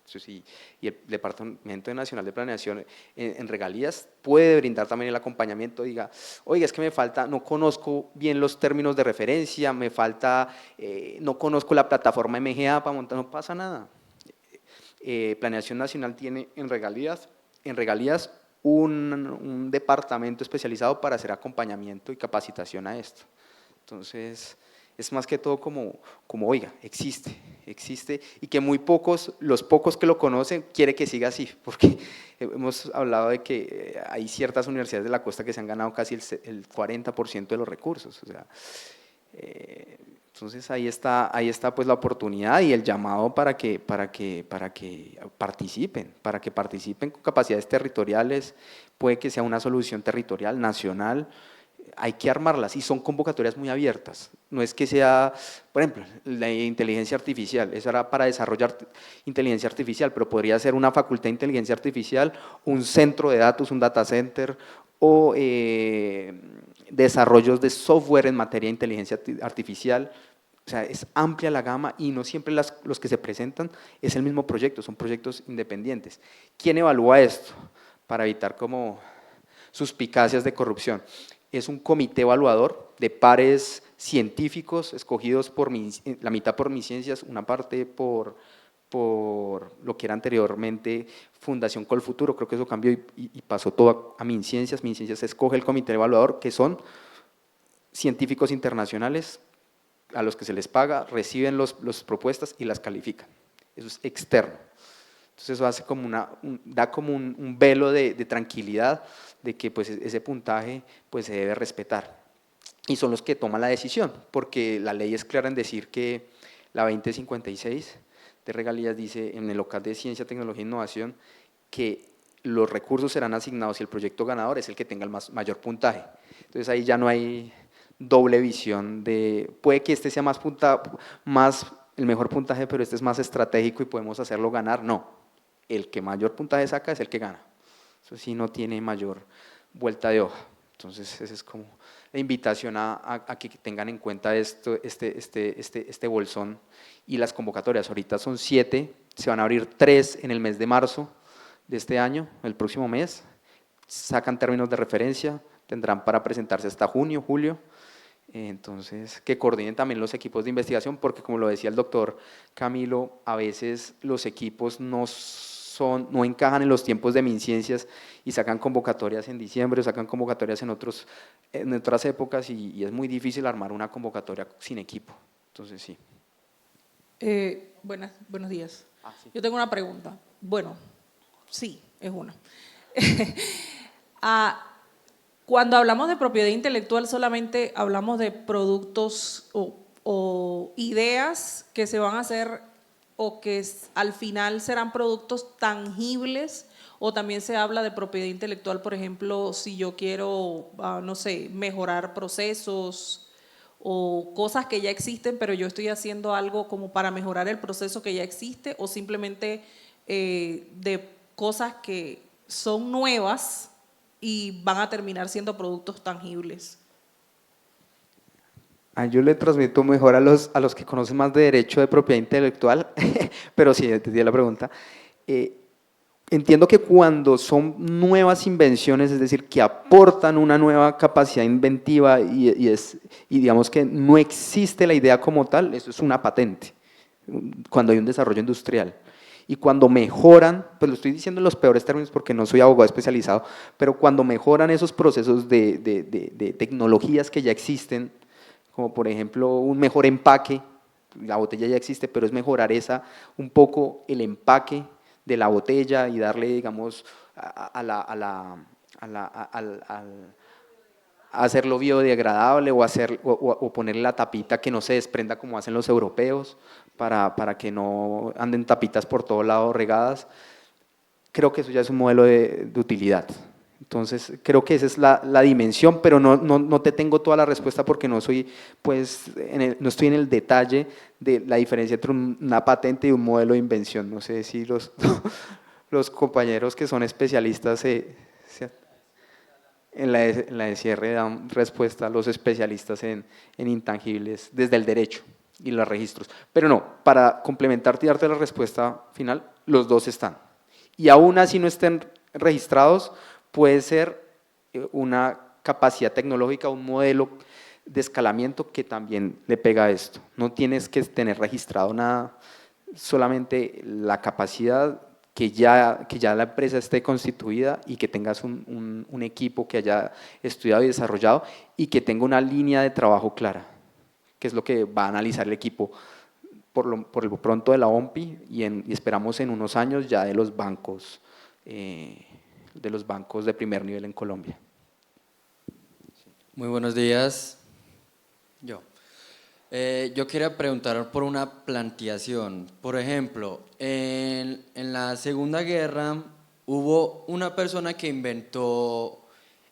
Eso sí, y el Departamento Nacional de Planeación en regalías puede brindar también el acompañamiento, diga, oiga, es que me falta, no conozco bien los términos de referencia, me falta, no conozco la plataforma MGA para montar, no pasa nada. Planeación Nacional tiene en regalías un departamento especializado para hacer acompañamiento y capacitación a esto. Entonces, es más que todo como oiga, existe y que muy pocos, los pocos que lo conocen, quiere que siga así, porque hemos hablado de que hay ciertas universidades de la costa que se han ganado casi el 40% de los recursos, o sea, entonces ahí está pues la oportunidad y el llamado para que participen con capacidades territoriales, puede que sea una solución territorial, nacional. Hay que armarlas y son convocatorias muy abiertas, no es que sea, por ejemplo, la inteligencia artificial, eso era para desarrollar inteligencia artificial, pero podría ser una facultad de inteligencia artificial, un centro de datos, un data center o desarrollos de software en materia de inteligencia artificial. O sea, es amplia la gama y no siempre los que se presentan es el mismo proyecto, son proyectos independientes. ¿Quién evalúa esto? Para evitar como suspicacias de corrupción. Es un comité evaluador de pares científicos escogidos la mitad por MinCiencias, una parte por lo que era anteriormente Fundación Colfuturo, creo que eso cambió y pasó todo a MinCiencias. MinCiencias escoge el comité evaluador, que son científicos internacionales a los que se les paga, reciben las propuestas y las califican. Eso es externo. Entonces eso hace como da como un velo de tranquilidad de que pues ese puntaje pues se debe respetar. Y son los que toman la decisión, porque la ley es clara en decir que la 2056 de regalías dice en el local de ciencia, tecnología e innovación que los recursos serán asignados y el proyecto ganador es el que tenga el mayor puntaje. Entonces ahí ya no hay doble visión de, puede que este sea el mejor puntaje, pero este es más estratégico y podemos hacerlo ganar. No, el que mayor puntaje saca es el que gana. Eso sí no tiene mayor vuelta de hoja. Entonces esa es como la invitación a que tengan en cuenta este bolsón y las convocatorias. Ahorita son 7, se van a abrir 3 en el mes de marzo de este año, el próximo mes. Sacan términos de referencia, tendrán para presentarse hasta junio, julio. Entonces, que coordinen también los equipos de investigación, porque como lo decía el doctor Camilo, a veces los equipos no encajan en los tiempos de MinCiencias y sacan convocatorias en diciembre, sacan convocatorias en otras épocas y es muy difícil armar una convocatoria sin equipo. Entonces, sí. Buenos días. Sí. Yo tengo una pregunta. Bueno, sí, es una. Cuando hablamos de propiedad intelectual, solamente hablamos de productos o ideas que se van a hacer o que al final serán productos tangibles, o también se habla de propiedad intelectual, por ejemplo, si yo quiero, no sé, mejorar procesos o cosas que ya existen, pero yo estoy haciendo algo como para mejorar el proceso que ya existe, o simplemente de cosas que son nuevas y van a terminar siendo productos tangibles. Yo le transmito mejor a los que conocen más de derecho de propiedad intelectual, pero sí, entendí la pregunta. Entiendo que cuando son nuevas invenciones, es decir, que aportan una nueva capacidad inventiva y digamos que no existe la idea como tal, eso es una patente, cuando hay un desarrollo industrial. Y cuando mejoran, pues lo estoy diciendo en los peores términos porque no soy abogado especializado, pero cuando mejoran esos procesos de tecnologías que ya existen, como por ejemplo un mejor empaque, la botella ya existe, pero es mejorar un poco el empaque de la botella y darle, digamos, a hacerlo biodegradable o ponerle la tapita que no se desprenda como hacen los europeos para que no anden tapitas por todo lado regadas. Creo que eso ya es un modelo de utilidad. Entonces, creo que esa es la dimensión, pero no te tengo toda la respuesta porque no soy, pues, no estoy en el detalle de la diferencia entre una patente y un modelo de invención. No sé si los compañeros que son especialistas en la ECR dan respuesta a los especialistas en intangibles desde el derecho y los registros. Pero no, para complementarte y darte la respuesta final, los dos están. Y aún así no estén registrados, puede ser una capacidad tecnológica, un modelo de escalamiento que también le pega a esto. No tienes que tener registrado nada, solamente la capacidad que ya la empresa esté constituida y que tengas un equipo que haya estudiado y desarrollado y que tenga una línea de trabajo clara, que es lo que va a analizar el equipo por lo pronto de la OMPI y esperamos en unos años ya de los bancos de primer nivel en Colombia. Muy buenos días. Yo quería preguntar por una planteación. Por ejemplo, en la Segunda Guerra hubo una persona que inventó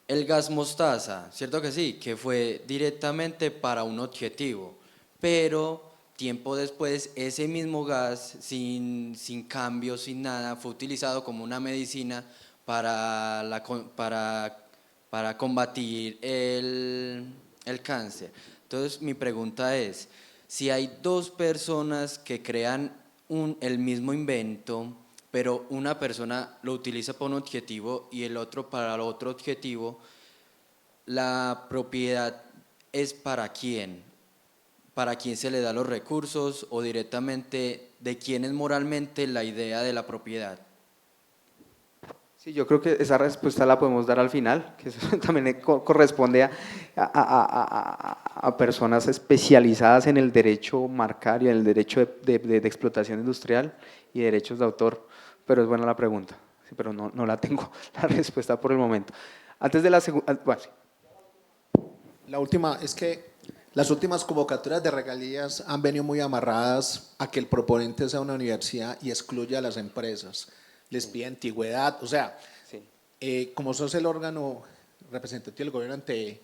el gas mostaza, ¿cierto que sí? Que fue directamente para un objetivo, pero tiempo después ese mismo gas, sin cambios, sin nada, fue utilizado como una medicina para combatir el cáncer. Entonces mi pregunta es, si hay dos personas que crean el mismo invento, pero una persona lo utiliza para un objetivo y el otro para el otro objetivo, ¿la propiedad es para quién? ¿Para quién se le da los recursos o directamente de quién es moralmente la idea de la propiedad? Sí, yo creo que esa respuesta la podemos dar al final, que eso también corresponde a personas especializadas en el derecho marcario, en el derecho de explotación industrial y derechos de autor, pero es buena la pregunta, sí, pero no la tengo la respuesta por el momento. Antes de la segunda, bueno, sí. La última es que las últimas convocatorias de regalías han venido muy amarradas a que el proponente sea una universidad y excluya a las empresas. Les pide antigüedad, o sea, Sí. como sos el órgano representativo del gobierno ante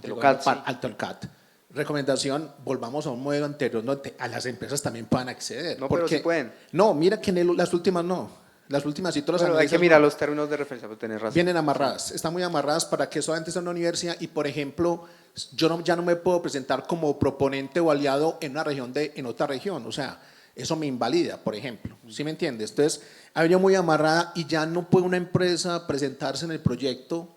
el CAT, sí. ante el CAT, recomendación, volvamos a un modelo anterior donde a las empresas también puedan acceder. No, pero sí pueden. No, mira que las últimas no. Las últimas sí, todas las Bueno, hay que anexas mirar no. los términos de referencia, pero tenés razón. Vienen amarradas, están muy amarradas para que solamente sea una universidad y, por ejemplo, yo ya no me puedo presentar como proponente o aliado en una región en otra región, o sea, eso me invalida, por ejemplo, ¿sí me entiendes? Entonces, ha venido muy amarrada y ya no puede una empresa presentarse en el proyecto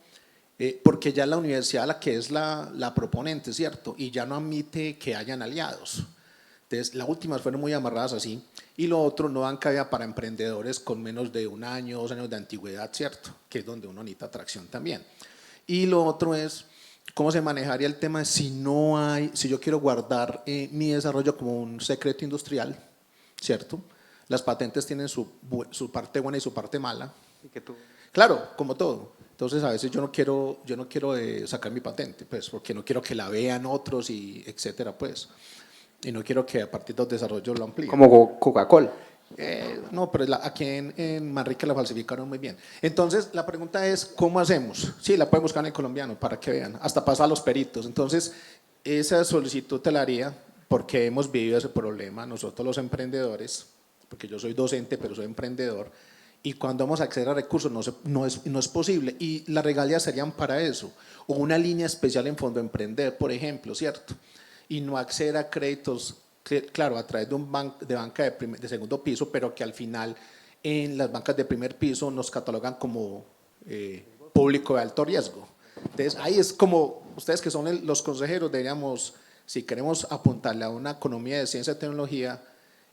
porque ya la universidad la que es la proponente, ¿cierto? Y ya no admite que hayan aliados. Entonces, las últimas fueron muy amarradas así. Y lo otro, no dan cabida para emprendedores con menos de 1 año, 2 años de antigüedad, ¿cierto? Que es donde uno necesita atracción también. Y lo otro es, ¿cómo se manejaría el tema de si yo quiero guardar mi desarrollo como un secreto industrial, ¿cierto? Las patentes tienen su parte buena y su parte mala. Y que tú… Claro, como todo. Entonces, a veces yo no quiero sacar mi patente, pues, porque no quiero que la vean otros y etcétera, pues. Y no quiero que a partir de los desarrollos lo amplíen. Como Coca-Cola. No, pero aquí en Manrique la falsificaron muy bien. Entonces, la pregunta es, ¿cómo hacemos? Sí, la pueden buscar en colombiano para que vean, hasta pasar a los peritos. Entonces, esa solicitud te la haría porque hemos vivido ese problema nosotros los emprendedores, porque yo soy docente, pero soy emprendedor, y cuando vamos a acceder a recursos no es posible, y las regalías serían para eso, o una línea especial en Fondo Emprender, por ejemplo, ¿cierto? Y no acceder a créditos, claro, a través de de banca de segundo piso, pero que al final en las bancas de primer piso nos catalogan como público de alto riesgo. Entonces, ahí es como, ustedes que son los consejeros, deberíamos, si queremos apuntarle a una economía de ciencia y tecnología,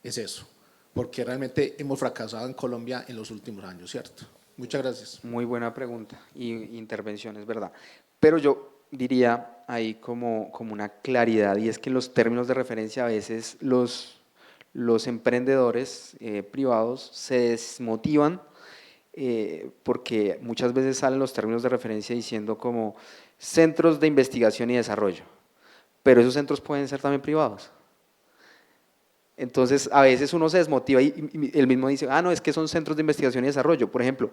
es eso, porque realmente hemos fracasado en Colombia en los últimos años, ¿cierto? Muchas gracias. Muy buena pregunta y intervención, es verdad. Pero yo diría ahí como una claridad, y es que los términos de referencia a veces los emprendedores privados se desmotivan porque muchas veces salen los términos de referencia diciendo como centros de investigación y desarrollo, pero esos centros pueden ser también privados. Entonces, a veces uno se desmotiva y él mismo dice, no, es que son centros de investigación y desarrollo. Por ejemplo,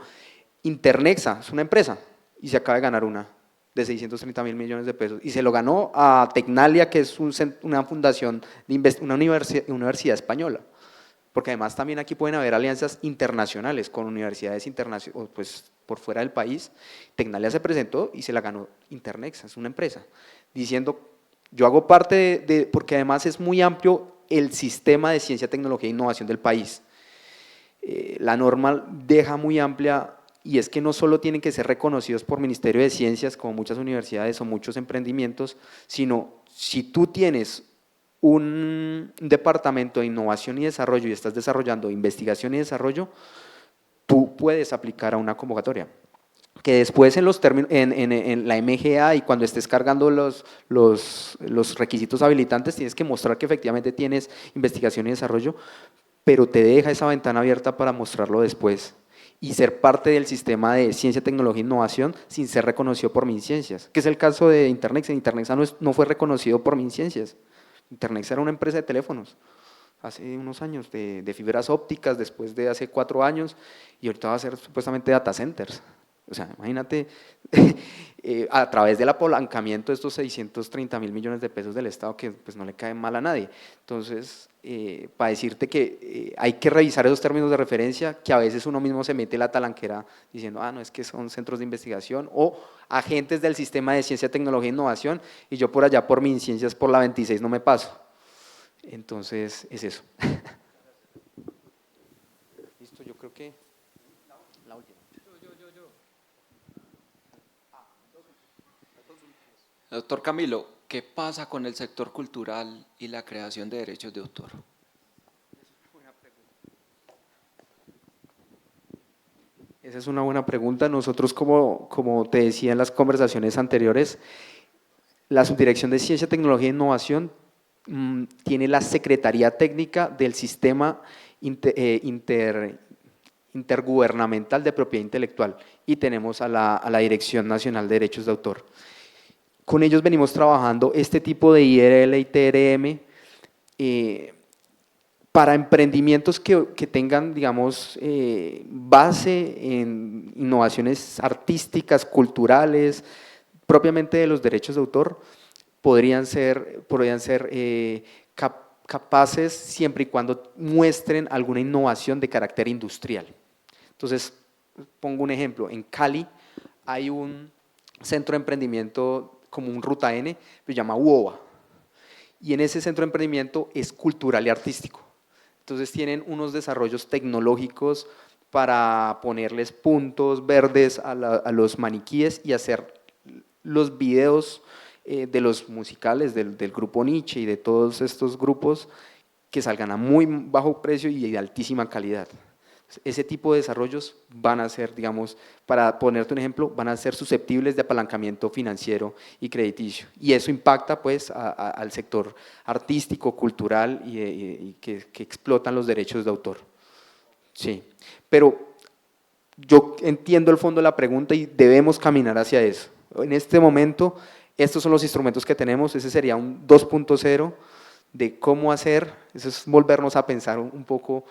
Internexa es una empresa y se acaba de ganar una de 630.000 millones de pesos y se lo ganó a Tecnalia, que es una fundación, una universidad española, porque además también aquí pueden haber alianzas internacionales con universidades internacionales, pues por fuera del país. Tecnalia se presentó y se la ganó Internexa, es una empresa, diciendo, yo hago parte porque además es muy amplio el sistema de ciencia, tecnología e innovación del país. La norma deja muy amplia, y es que no solo tienen que ser reconocidos por Ministerio de Ciencias, como muchas universidades o muchos emprendimientos, sino si tú tienes un departamento de innovación y desarrollo y estás desarrollando investigación y desarrollo, tú puedes aplicar a una convocatoria. Que después en la MGA y cuando estés cargando los requisitos habilitantes tienes que mostrar que efectivamente tienes investigación y desarrollo, pero te deja esa ventana abierta para mostrarlo después y ser parte del sistema de ciencia, tecnología e innovación sin ser reconocido por MinCiencias, que es el caso de Internexa. Internexa no fue reconocido por MinCiencias. Internexa era una empresa de teléfonos hace unos años, de fibras ópticas, después de hace 4 años, y ahorita va a ser supuestamente data centers. O sea, imagínate, a través del apalancamiento de estos 630.000 millones de pesos del Estado, que pues no le cae mal a nadie. Entonces, para decirte que hay que revisar esos términos de referencia, que a veces uno mismo se mete la talanquera diciendo, no, es que son centros de investigación o agentes del sistema de ciencia, tecnología e innovación, y yo por allá por MinCiencias por la 26 no me paso. Entonces, es eso. Listo, yo creo que la última. Doctor Camilo, ¿qué pasa con el sector cultural y la creación de derechos de autor? Esa es una buena pregunta. Nosotros, como te decía en las conversaciones anteriores, la Subdirección de Ciencia, Tecnología e Innovación tiene la Secretaría Técnica del Sistema Intergubernamental de Propiedad Intelectual y tenemos a la Dirección Nacional de Derechos de Autor. Con ellos venimos trabajando este tipo de IRL y TRM para emprendimientos que tengan, digamos, base en innovaciones artísticas, culturales, propiamente de los derechos de autor, podrían ser capaces siempre y cuando muestren alguna innovación de carácter industrial. Entonces, pongo un ejemplo, en Cali hay un centro de emprendimiento como un Ruta N, se llama UOVA, y en ese centro de emprendimiento es cultural y artístico. Entonces tienen unos desarrollos tecnológicos para ponerles puntos verdes a los maniquíes y hacer los videos de los musicales del grupo Nietzsche y de todos estos grupos que salgan a muy bajo precio y de altísima calidad. Ese tipo de desarrollos van a ser, digamos, para ponerte un ejemplo, van a ser susceptibles de apalancamiento financiero y crediticio. Y eso impacta pues al sector artístico, cultural y que explotan los derechos de autor. Sí, pero yo entiendo el fondo de la pregunta y debemos caminar hacia eso. En este momento, estos son los instrumentos que tenemos, ese sería un 2.0 de cómo hacer, eso es volvernos a pensar un poco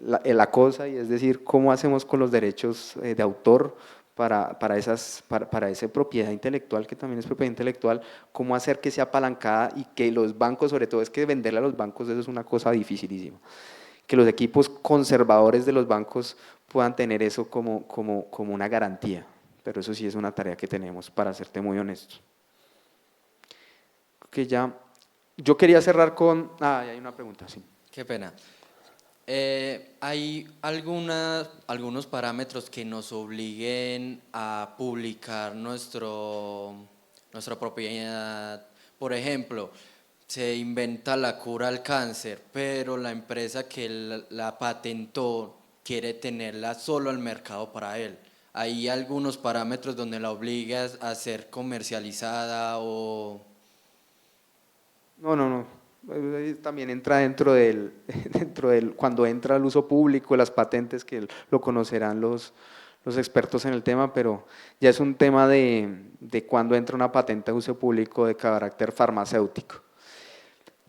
la cosa, y es decir, cómo hacemos con los derechos de autor para esa propiedad intelectual, que también es propiedad intelectual, cómo hacer que sea apalancada y que los bancos, sobre todo es que venderle a los bancos eso es una cosa dificilísima, que los equipos conservadores de los bancos puedan tener eso como una garantía, pero eso sí es una tarea que tenemos, para serte muy honesto. Que ya, yo quería cerrar con, hay una pregunta, sí. Qué pena. ¿Hay algunos parámetros que nos obliguen a publicar nuestra propiedad? Por ejemplo, se inventa la cura al cáncer, pero la empresa que la patentó quiere tenerla solo al mercado para él. ¿hay algunos parámetros donde la obligas a ser comercializada o...? No. También entra dentro del, cuando entra al uso público, las patentes, que lo conocerán los expertos en el tema, pero ya es un tema de cuando entra una patente a uso público de carácter farmacéutico.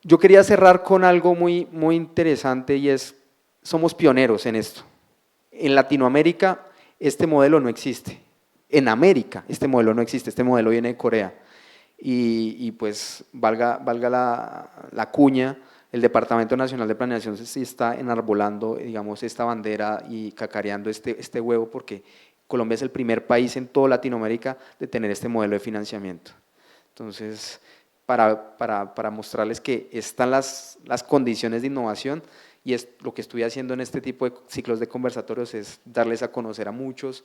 Yo quería cerrar con algo muy interesante y es, somos pioneros en esto. En Latinoamérica este modelo no existe, en América este modelo no existe, este modelo viene de Corea. Y pues valga la cuña, el Departamento Nacional de Planeación sí está enarbolando, digamos, esta bandera y cacareando este huevo, porque Colombia es el primer país en toda Latinoamérica de tener este modelo de financiamiento. Entonces, para mostrarles que están las condiciones de innovación, y es lo que estoy haciendo en este tipo de ciclos de conversatorios, es darles a conocer a muchos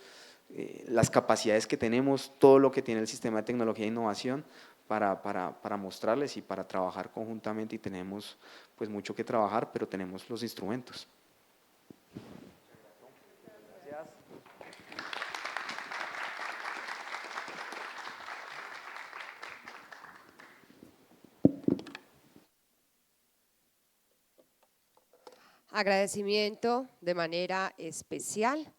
las capacidades que tenemos, todo lo que tiene el sistema de tecnología e innovación para mostrarles y para trabajar conjuntamente, y tenemos pues mucho que trabajar, pero tenemos los instrumentos. Agradecimiento de manera especial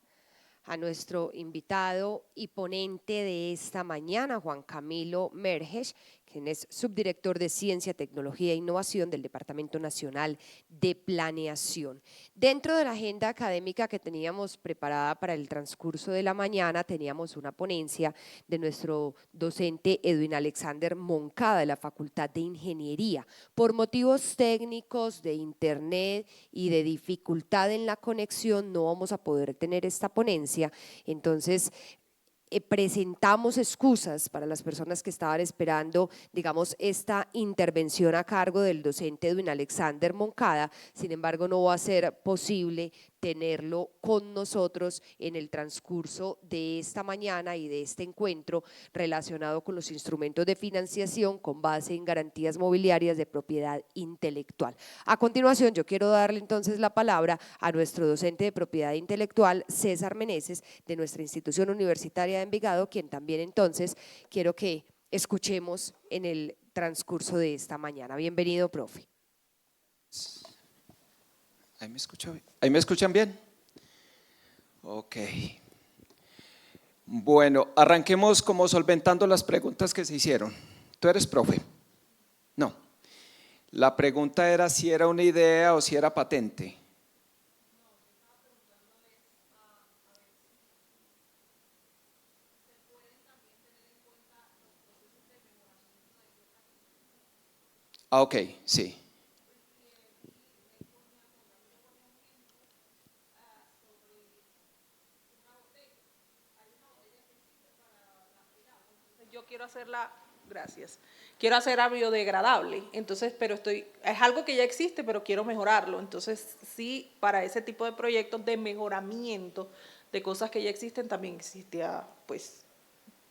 a nuestro invitado y ponente de esta mañana, Juan Camilo Merges, quien es subdirector de Ciencia, Tecnología e Innovación del Departamento Nacional de Planeación. Dentro de la agenda académica que teníamos preparada para el transcurso de la mañana, teníamos una ponencia de nuestro docente Edwin Alexander Moncada, de la Facultad de Ingeniería. Por motivos técnicos de internet y de dificultad en la conexión no vamos a poder tener esta ponencia, entonces presentamos excusas para las personas que estaban esperando, digamos, esta intervención a cargo del docente Edwin Alexander Moncada. Sin embargo, no va a ser posible tenerlo con nosotros en el transcurso de esta mañana y de este encuentro relacionado con los instrumentos de financiación con base en garantías mobiliarias de propiedad intelectual. A continuación, yo quiero darle entonces la palabra a nuestro docente de propiedad intelectual, César Meneses, de nuestra institución universitaria de Envigado, quien también entonces quiero que escuchemos en el transcurso de esta mañana. Bienvenido, profe. ¿Ahí me escuchan bien? Ok. Bueno, arranquemos como solventando las preguntas que se hicieron. ¿Tú eres profe? No. La pregunta era si era una idea o si era patente. Ah, ok, sí. Yo quiero hacerla, gracias, quiero hacerla biodegradable, entonces, pero es algo que ya existe, pero quiero mejorarlo, entonces sí, para ese tipo de proyectos de mejoramiento de cosas que ya existen, también existía pues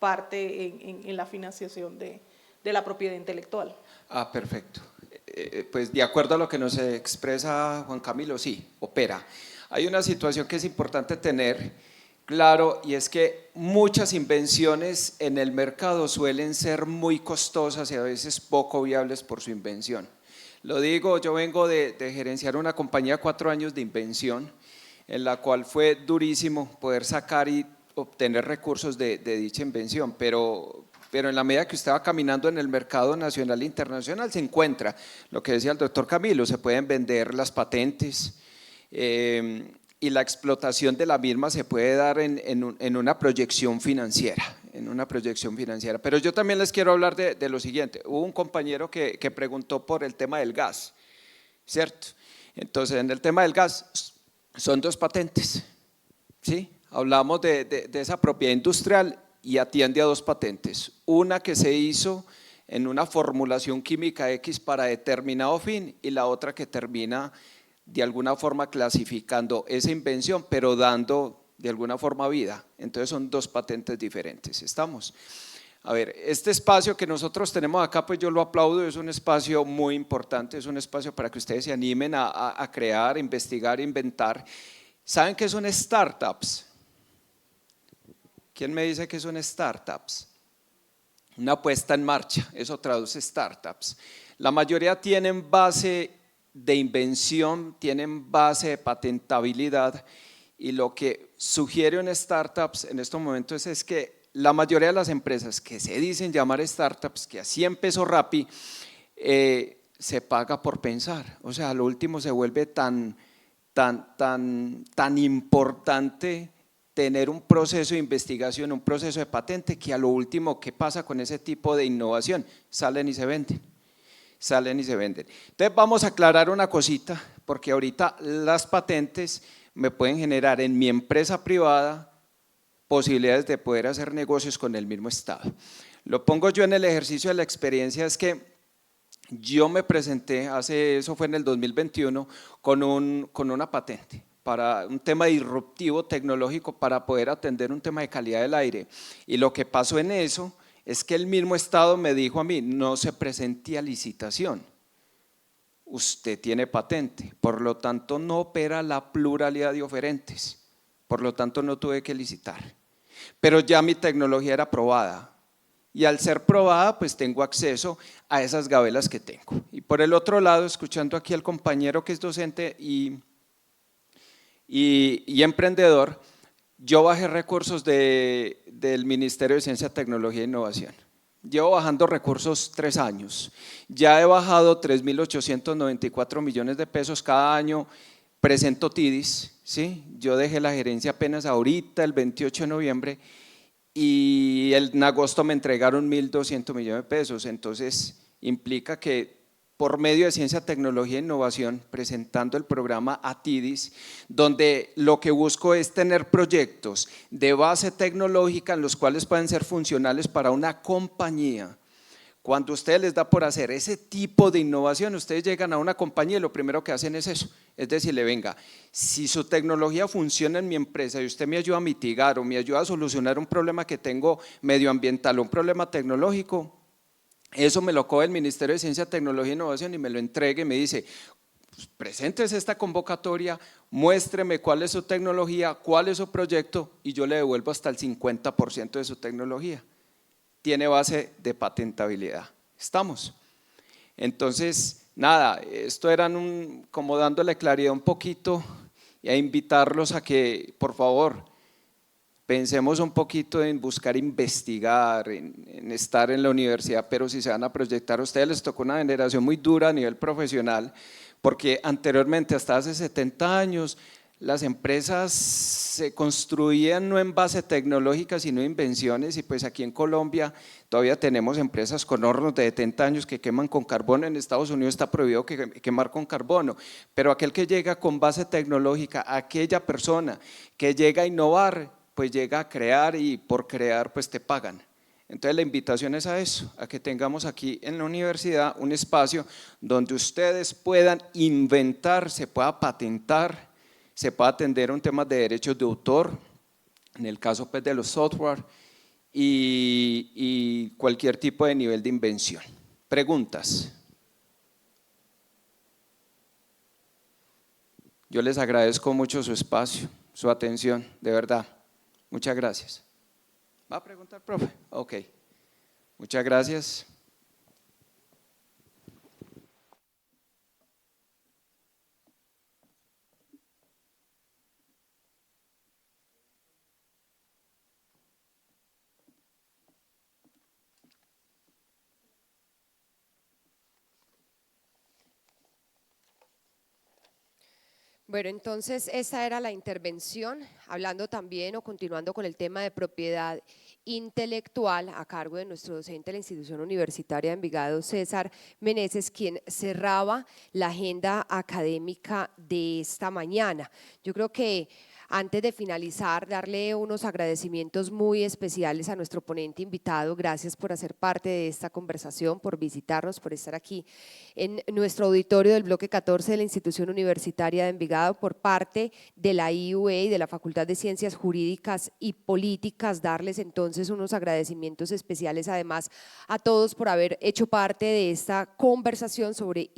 parte en la financiación de la propiedad intelectual. Ah, perfecto. Pues de acuerdo a lo que nos expresa Juan Camilo, sí, opera. Hay una situación que es importante tener claro, y es que muchas invenciones en el mercado suelen ser muy costosas y a veces poco viables por su invención. Lo digo, yo vengo de gerenciar una compañía 4 años de invención, en la cual fue durísimo poder sacar y obtener recursos de dicha invención, pero en la medida que usted va caminando en el mercado nacional e internacional se encuentra, lo que decía el doctor Camilo, se pueden vender las patentes, y la explotación de la misma se puede dar en una proyección financiera, Pero yo también les quiero hablar de lo siguiente. Hubo un compañero que preguntó por el tema del gas, ¿cierto? Entonces, en el tema del gas son 2 patentes, ¿sí? Hablamos de esa propiedad industrial y atiende a 2 patentes. Una que se hizo en una formulación química X para determinado fin y la otra que termina de alguna forma clasificando esa invención, pero dando de alguna forma vida. Entonces son 2 patentes diferentes. ¿Estamos? A ver, este espacio que nosotros tenemos acá, pues yo lo aplaudo, es un espacio muy importante, es un espacio para que ustedes se animen a crear, investigar, inventar. ¿Saben qué son startups? ¿Quién me dice que son startups? Una puesta en marcha, eso traduce startups. La mayoría tienen base de invención, tienen base de patentabilidad, y lo que sugiere un startups en estos momentos es que la mayoría de las empresas que se dicen llamar startups, que así empezó Rappi, se paga por pensar. O sea, lo último se vuelve tan importante tener un proceso de investigación, un proceso de patente, que a lo último, ¿qué pasa con ese tipo de innovación? Salen y se venden. Entonces vamos a aclarar una cosita, porque ahorita las patentes me pueden generar en mi empresa privada posibilidades de poder hacer negocios con el mismo Estado. Lo pongo yo en el ejercicio de la experiencia, es que yo me presenté, eso fue en el 2021, con una patente para un tema disruptivo tecnológico para poder atender un tema de calidad del aire, y lo que pasó en eso es que el mismo Estado me dijo a mí: no se presente a licitación, usted tiene patente, por lo tanto no opera la pluralidad de oferentes, por lo tanto no tuve que licitar, pero ya mi tecnología era probada, y al ser probada pues tengo acceso a esas gabelas que tengo. Y por el otro lado, escuchando aquí al compañero que es docente y emprendedor, yo bajé recursos del Ministerio de Ciencia, Tecnología e Innovación. Llevo bajando recursos 3 años, ya he bajado 3.894 millones de pesos cada año. Presento TIDIS, ¿sí? Yo dejé la gerencia apenas ahorita, el 28 de noviembre, y en agosto me entregaron 1.200 millones de pesos. Entonces implica que por medio de Ciencia, Tecnología e Innovación, presentando el programa ATIDIS, donde lo que busco es tener proyectos de base tecnológica en los cuales pueden ser funcionales para una compañía. Cuando a ustedes les da por hacer ese tipo de innovación, ustedes llegan a una compañía y lo primero que hacen es eso, es decirle: venga, si su tecnología funciona en mi empresa y usted me ayuda a mitigar o me ayuda a solucionar un problema que tengo medioambiental o un problema tecnológico, eso me lo coge el Ministerio de Ciencia, Tecnología e Innovación y me lo entrega y me dice: pues, preséntese esta convocatoria, muéstreme cuál es su tecnología, cuál es su proyecto, y yo le devuelvo hasta el 50% de su tecnología. Tiene base de patentabilidad. ¿Estamos? Entonces, nada, esto eran como dándole claridad un poquito y a invitarlos a que, por favor, pensemos un poquito en buscar investigar, en estar en la universidad, pero si se van a proyectar, a ustedes les tocó una generación muy dura a nivel profesional, porque anteriormente, hasta hace 70 años, las empresas se construían no en base tecnológica, sino invenciones, y pues aquí en Colombia todavía tenemos empresas con hornos de 70 años que queman con carbono. En Estados Unidos está prohibido quemar con carbono, pero aquel que llega con base tecnológica, aquella persona que llega a innovar, pues llega a crear, y por crear pues te pagan. Entonces la invitación es a eso, a que tengamos aquí en la universidad un espacio donde ustedes puedan inventar, se pueda patentar, se pueda atender un tema de derechos de autor, en el caso pues de los software, y cualquier tipo de nivel de invención. ¿Preguntas? Yo les agradezco mucho su espacio, su atención, de verdad. Muchas gracias. ¿Va a preguntar, profe? Ok. Muchas gracias. Bueno, entonces esa era la intervención, hablando también o continuando con el tema de propiedad intelectual a cargo de nuestro docente de la institución universitaria de Envigado, César Meneses, quien cerraba la agenda académica de esta mañana. Yo creo que antes de finalizar, darle unos agradecimientos muy especiales a nuestro ponente invitado. Gracias por hacer parte de esta conversación, por visitarnos, por estar aquí en nuestro auditorio del bloque 14 de la institución universitaria de Envigado, por parte de la IUE y de la Facultad de Ciencias Jurídicas y Políticas. Darles entonces unos agradecimientos especiales además a todos por haber hecho parte de esta conversación sobre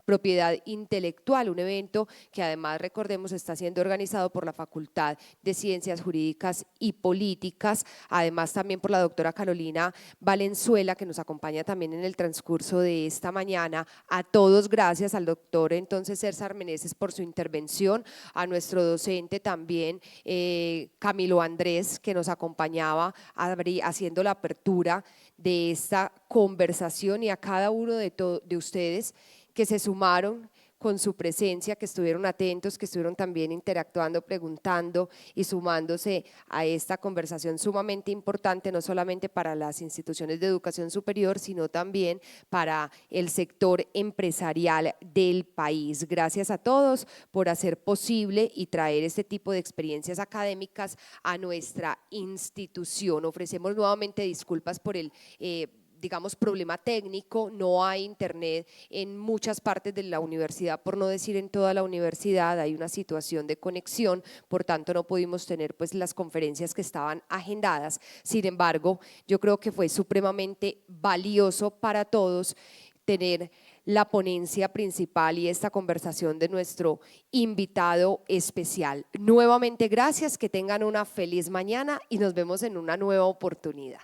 propiedad intelectual, un evento que además, recordemos, está siendo organizado por la Facultad Facultad de Ciencias Jurídicas y Políticas, además también por la doctora Carolina Valenzuela, que nos acompaña también en el transcurso de esta mañana. A todos gracias, al doctor entonces César Meneses por su intervención, a nuestro docente también Camilo Andrés, que nos acompañaba haciendo la apertura de esta conversación, y a cada uno de ustedes que se sumaron con su presencia, que estuvieron atentos, que estuvieron también interactuando, preguntando y sumándose a esta conversación sumamente importante, no solamente para las instituciones de educación superior, sino también para el sector empresarial del país. Gracias a todos por hacer posible y traer este tipo de experiencias académicas a nuestra institución. Ofrecemos nuevamente disculpas por el digamos, problema técnico. No hay internet en muchas partes de la universidad, por no decir en toda la universidad, hay una situación de conexión, por tanto no pudimos tener pues las conferencias que estaban agendadas. Sin embargo, yo creo que fue supremamente valioso para todos tener la ponencia principal y esta conversación de nuestro invitado especial. Nuevamente gracias, que tengan una feliz mañana y nos vemos en una nueva oportunidad.